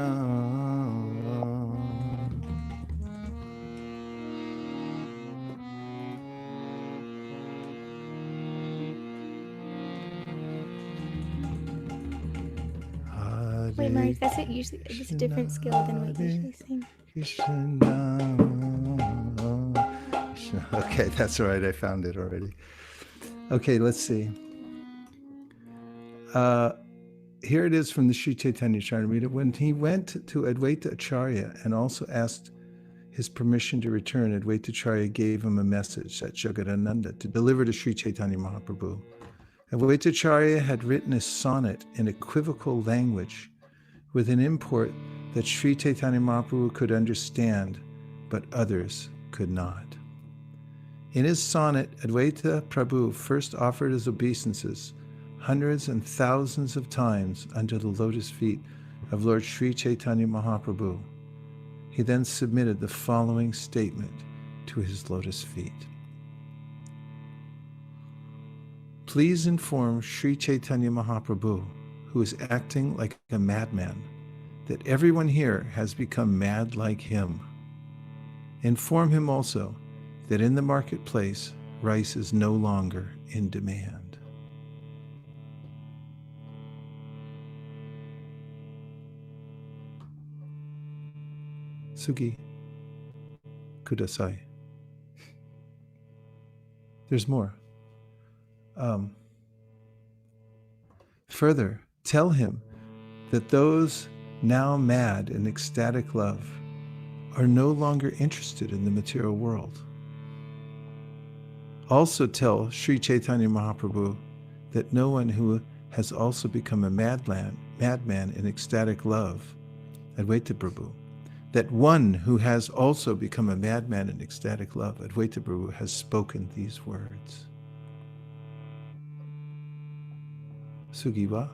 Wait, Mark, that's it. Usually, it's a different skill than what you usually sing.
Krishna. Okay, that's all right. I found it already. Okay, let's see. Here it is from the Sri Chaitanya Charitamrita. When he went to Advaita Acharya and also asked his permission to return, Advaita Acharya gave him a message at Jagadananda to deliver to Sri Chaitanya Mahaprabhu. Advaita Acharya had written a sonnet in equivocal language with an import that Sri Chaitanya Mahaprabhu could understand, but others could not. In his sonnet, Advaita Prabhu first offered his obeisances hundreds and thousands of times under the lotus feet of Lord Sri Chaitanya Mahaprabhu. He then submitted the following statement to his lotus feet. Please inform Sri Chaitanya Mahaprabhu, who is acting like a madman, that everyone here has become mad like him. Inform him also that in the marketplace, rice is no longer in demand. Sugi kudasai. There's more. Further, tell him that those now mad in ecstatic love are no longer interested in the material world. Also tell Sri Chaitanya Mahaprabhu that no one who has also become a madman in ecstatic love, Advaita Prabhu, that one who has also become a madman in ecstatic love, Advaita Prabhu, has spoken these words. Sugiva.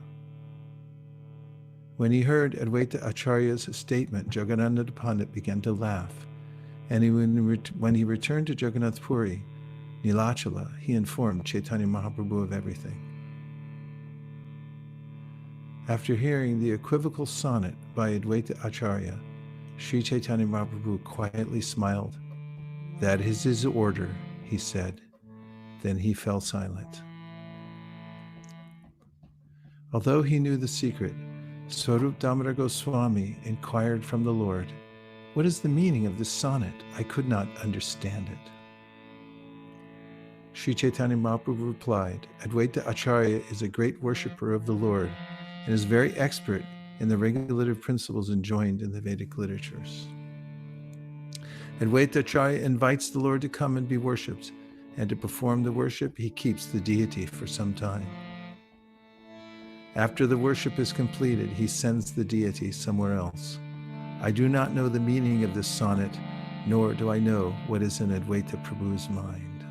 When he heard Advaita Acharya's statement, Jagannatha Pandit began to laugh, and when he returned to Jagannath Puri, Nilachala, he informed Chaitanya Mahaprabhu of everything. After hearing the equivocal sonnet by Advaita Acharya, Sri Chaitanya Mahaprabhu quietly smiled. That is his order, he said. Then he fell silent. Although he knew the secret, Swarup Damodar Goswami inquired from the Lord, "What is the meaning of this sonnet? I could not understand it." Sri Chaitanya Mahaprabhu replied, Advaita Acharya is a great worshipper of the Lord and is very expert in the regulative principles enjoined in the Vedic literatures. Advaita Acharya invites the Lord to come and be worshipped, and to perform the worship, he keeps the deity for some time. After the worship is completed, he sends the deity somewhere else. I do not know the meaning of this sonnet, nor do I know what is in Advaita Prabhu's mind.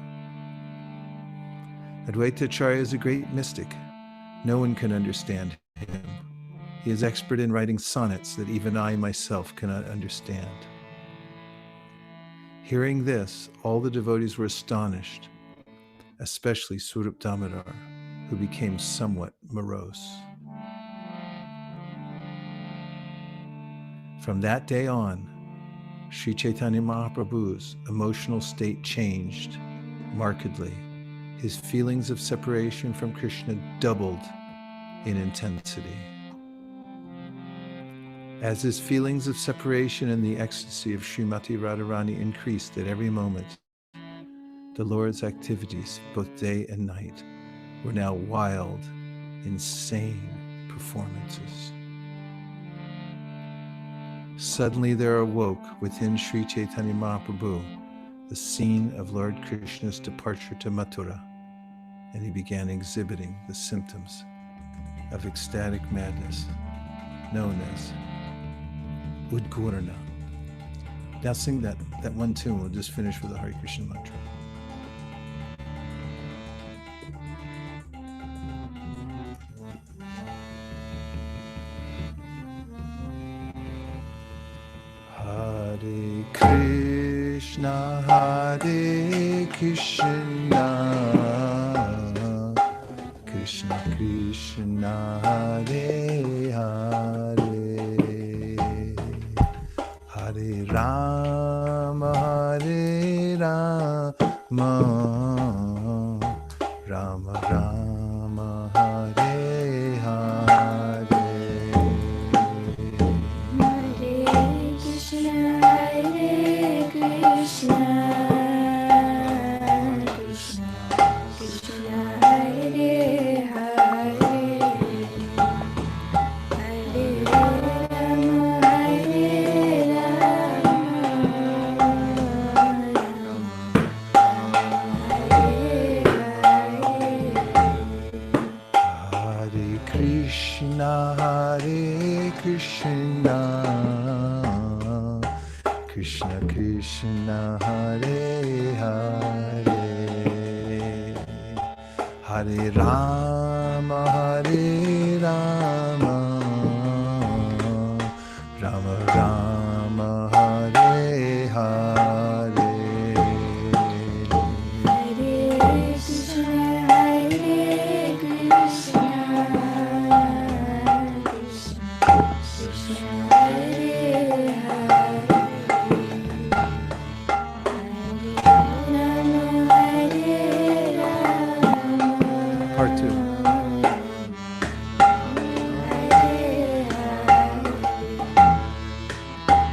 Advaita Acharya is a great mystic. No one can understand him. He is expert in writing sonnets that even I myself cannot understand. Hearing this, all the devotees were astonished, especially Swarup Damodar, who became somewhat morose. From that day on, Sri Chaitanya Mahaprabhu's emotional state changed markedly. His feelings of separation from Krishna doubled in intensity. As his feelings of separation and the ecstasy of Srimati Radharani increased at every moment, the Lord's activities, both day and night, were now wild, insane performances. Suddenly there awoke within Sri Chaitanya Mahaprabhu the scene of Lord Krishna's departure to Mathura, and he began exhibiting the symptoms of ecstatic madness known as Udgurana. Now sing that one tune. We'll just finish with the Hare Krishna mantra. Krishna, Hare Krishna, Krishna Krishna, Hare Hare, Hare Rama, Hare Rama, Rama Rama, Hare Hare. Krishna Krishna, Hare Hare, Hare Rama, Hare Rama, Rama Rama, Hare Hare. Part 2.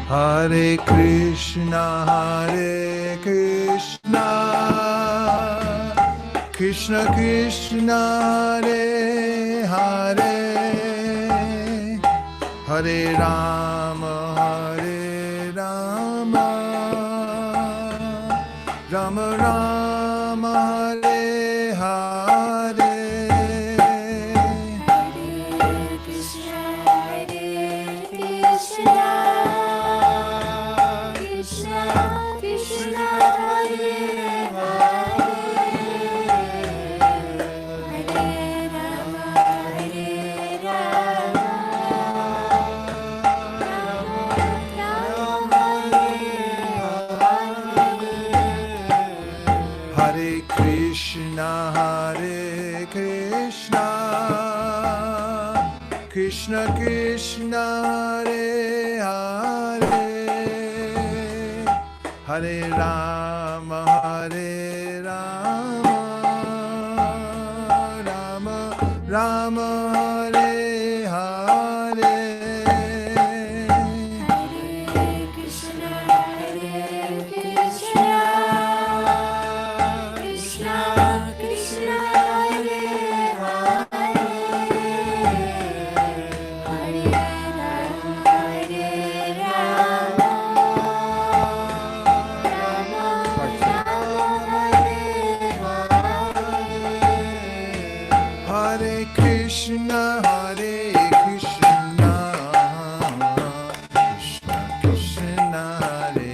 Hare Krishna, Hare Krishna, Krishna Krishna, Hare Hare, Hare Rama, Hare Rama, Rama Rama, Hare Hare. Hare Krishna, Hare Krishna, Krishna Krishna, Hare Hare, Hare Rama, Hare Rama, Rama Rama, Hare Hare. Hare Krishna, Hare Krishna, Krishna Krishna, Hare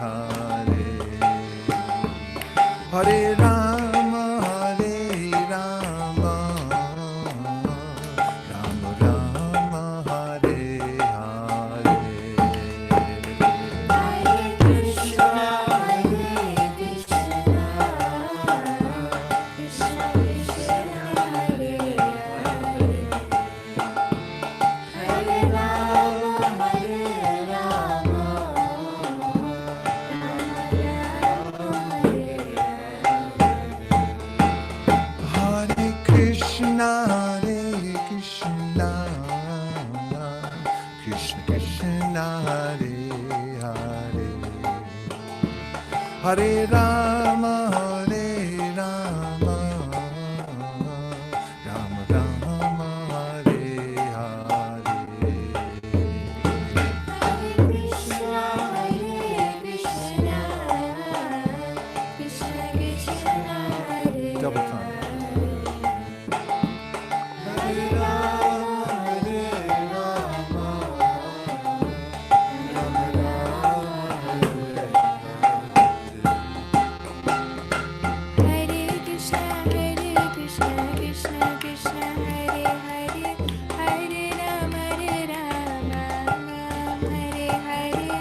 Hare, Hare Rama, Hare Rama, Rama Rama, Hare Hare. Hare Krishna, Hare Krishna, Krishna Krishna, Hare Hare, Hare Rama, Hare Rama, Rama Rama, Hare Hare. Double time.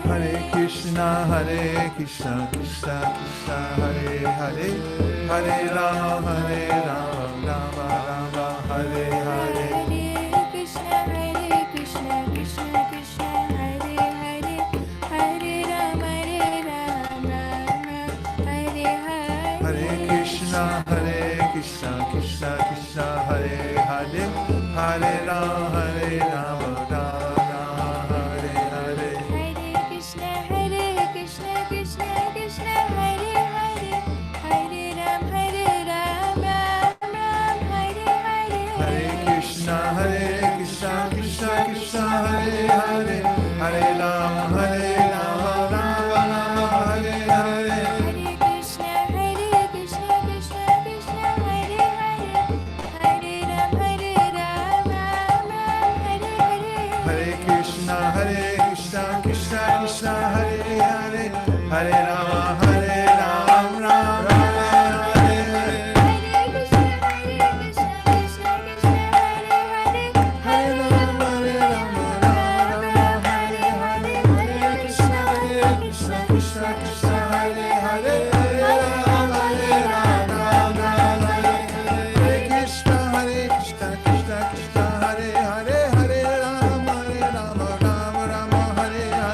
Hare Krishna, Krishna Hare Krishna Krishna Krishna Hare Hare Hare Rama Rama Rama Hare Hare
Krishna Krishna Krishna Hare Hare Hare Rama Rama Hare Hare
Hare Krishna Krishna Krishna Hare Hare Hare Rama Rama Hare Hare
Hare Krishna Krishna Krishna Hare Hare Hare Rama Rama Hare Hare
Hare Krishna Krishna Krishna Hare Hare Hare Rama Rama Hare Hare
Hare Krishna Krishna Krishna Hare Hare Hare Rama Hare Hare
Hare Krishna Krishna Krishna Hare Hare Hare Rama Rama Hare Hare
Hare Krishna Krishna Hare Hare Hare Rama Hare Hare Hare Krishna
Krishna Krishna Hare Hare Rama Hare Krishna Krishna Hare Hare Hare Rama Rama Hare Hare
Krishna Krishna Hare Hare Hare Rama Hare Krishna Krishna Krishna Hare Hare Hare
Rama Hare Rama Rama Hare Hare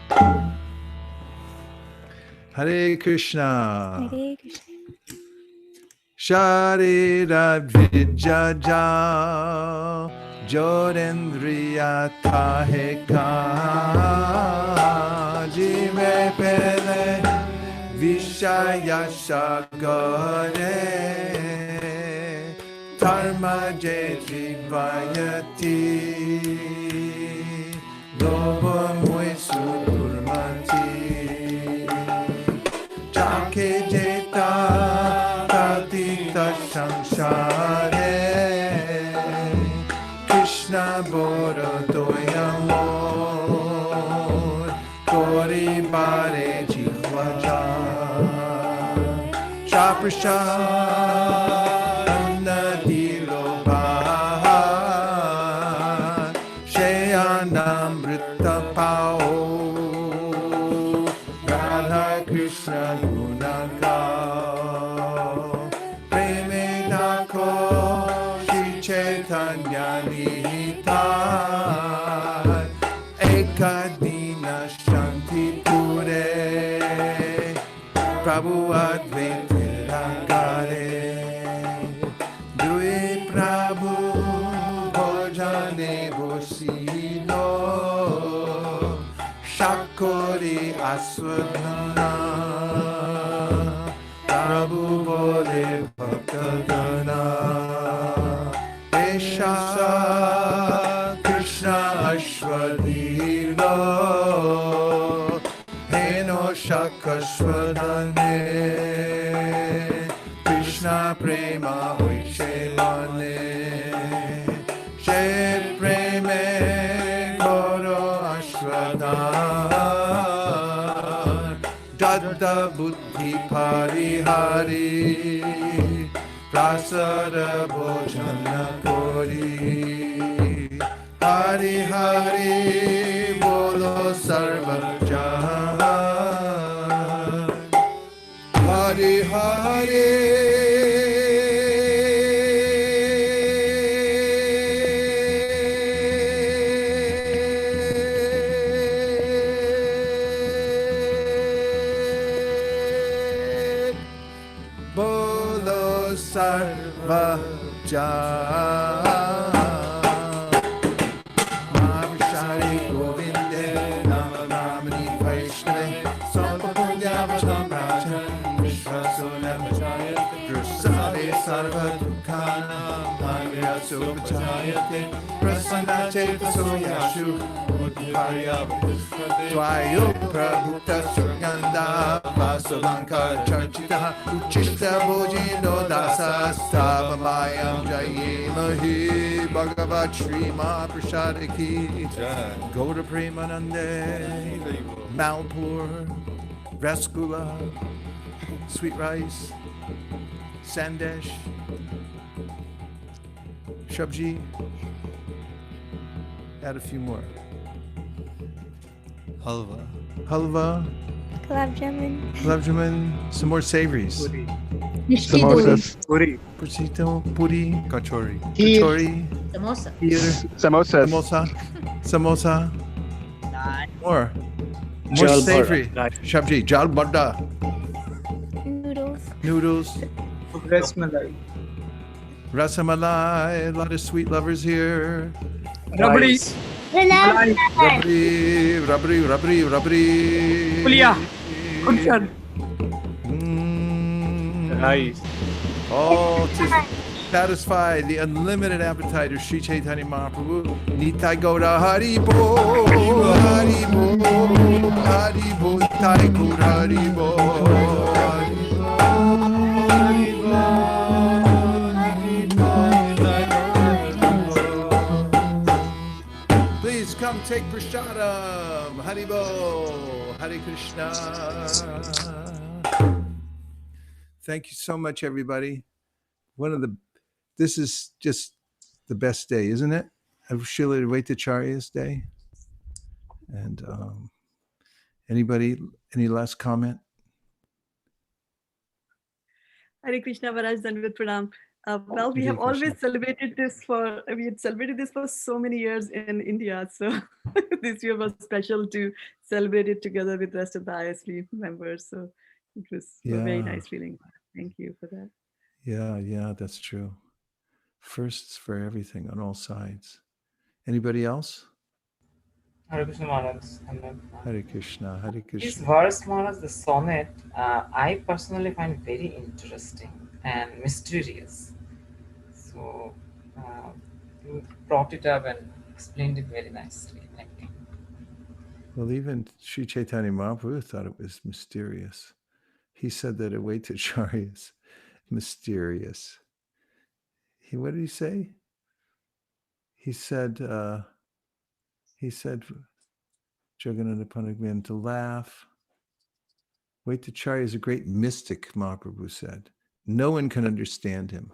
Krishna.
Hare Krishna.
Sharira Vijaja Jodendriya Taheka Jive Pele Vishaya Shagare Dharma Jeti Vayati Loba Muesu Durmati Jake Jeta Tatita Samsare Krishna Boro Doyamor Kori Bare Jihvaja Shaprashan Nadilo Baha Shayanamrita Pao Radha Krishna Gunaka Preme Dako Shri Chaitanya Nita Ekadina Shanti Pure Prabhu Advaita Acharya Dui Prabhu Bhojane Bosino Shakori Aswadhana Prabhu Bole Bhaktagana Esha Krishna Ashwadhilo Heno Shakashwadane Krishna Prema Hoishevane She Preme Goro Ashwadhan Manda Buddhi Parihari Prasada Bhojana Kori Hari Hari Bolo Sarva Jahan Hari Hari Bolo Sarva Jahan Mahashari Govinde Namanamani Vaishnave Sampapunyavatam Rajan Vishwasunamachayate Drusade Sarva Dukkana Maya Suvachayate Prasanna Cheta Soyashu Udvarya Dvayo Prabhuta Surganda Vasalanka Charchita Uchista Bojino Dasa Stavamayam Jayemahi Bhagavat Shri Mahaprasadiki Gauda Premanande Malpur Rasgula Sweet Rice Sandesh Shabji. Add a few more.
Halva.
Halva,
Gulab jamun.
gulab jamun, some more savories.
Samosas.
Puri.
Prosciutto, puri,
Kachori.
Kheer.
kachori,
Samosa.
kheer,
Samosas.
samosa, samosa. More
Jal
savory.
bhara.
Shabji, jal bada,
Noodles.
noodles,
Rasmalai.
rasamalai. A lot of sweet lovers here.
Rabdi. Malai.
Rabri, rabri, rabri, rabri.
Pulia. Kunchan.
Rice.
All to satisfy the unlimited appetite of Sri Chaitanya Mahaprabhu. Nitai Gaura Haribo, Haribo, Haribo, Nitai Gaura Haribo. Please come take prasadam. Haribo, Hare Krishna. Thank you so much, everybody. This is just the best day, isn't it? Of Srila Advaita Acharya's day. And anybody, any last comment?
Hare Krishna Maharaj, Dandavat Pranam. Well, we
Hare
have always
Krishna.
celebrated this for so many years in India. So this year was special to celebrate it together with the rest of the ISV members. So it was a very
Yeah.
nice feeling. Thank you for that.
Yeah, that's true. Firsts for everything on all sides. Anybody else?
Hare Krishna Maharaj.
Hare Krishna, Hare
This
Krishna.
verse, Maharaj, the sonnet, I personally find very interesting and mysterious. So you brought it up and explained it very nicely. Thank you.
Well, even Sri Chaitanya Mahaprabhu thought it was mysterious. He said that Advaita Acharya is mysterious. What did he say? He said Jagannatha Panagman to laugh. Advaita Acharya is a great mystic, Mahaprabhu said. No one can understand him.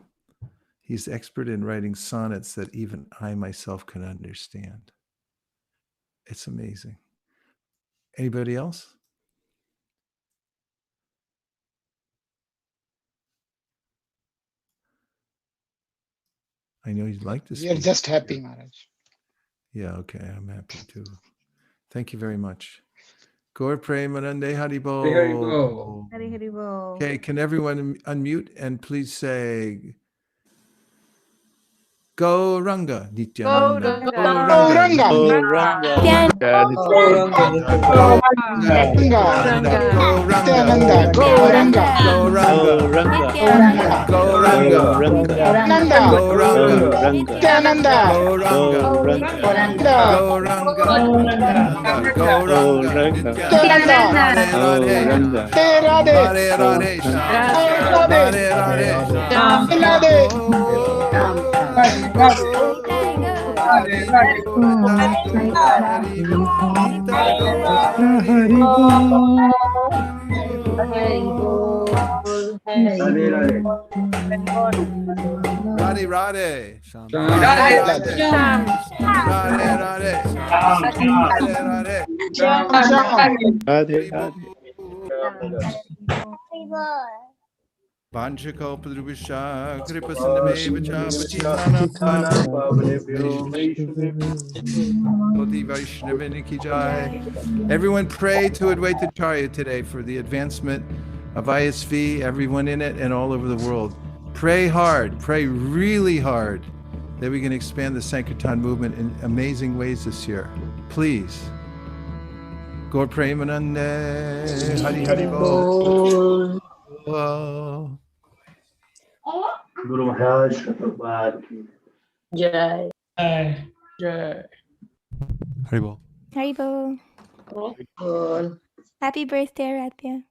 He's expert in writing sonnets that even I myself can understand. It's amazing. Anybody else? I know you'd like to speak.
We are just happy, Maharaj.
Yeah, okay, I'm happy too. Thank you very much. Gaur Premanande Haribo.
Haribo.
Hare Hare Bol.
Okay, can everyone unmute and please say Gauranga Nityananda.
Gauranga.
Gauranga.
Gauranga.
Gauranga.
Nityananda. Gauranga.
Gauranga. Gauranga.
Nanda.
Gauranga.
Nityananda.
Gauranga.
Gauranga.
Gauranga.
Nityananda. Radhe.
Hare Radhe. Hare Radhe.
Radhe.
Hare Radhe. Radhe Radhe.
Sham
Radhe
Sham.
Radhe.
Sham.
Radhe Radhe. Radhe Radhe.
Radhe,
Haribo.
Haribo.
Vanchakalpadrubhisha kripasindamevacha patitanam Koti Vaishnavini ki jai. Everyone pray to Advaita Acharya today for the advancement of ISV, everyone in it and all over the world. Pray hard, pray really hard that we can expand the Sankirtan movement in amazing ways this year. Please. Gaur Premanande, Hari Hari Bol. Whoa.
Guru Maharaj Prabhupada ki
Jai. Jai.
Hari Bol.
Haribo. Happy birthday, Aradhya.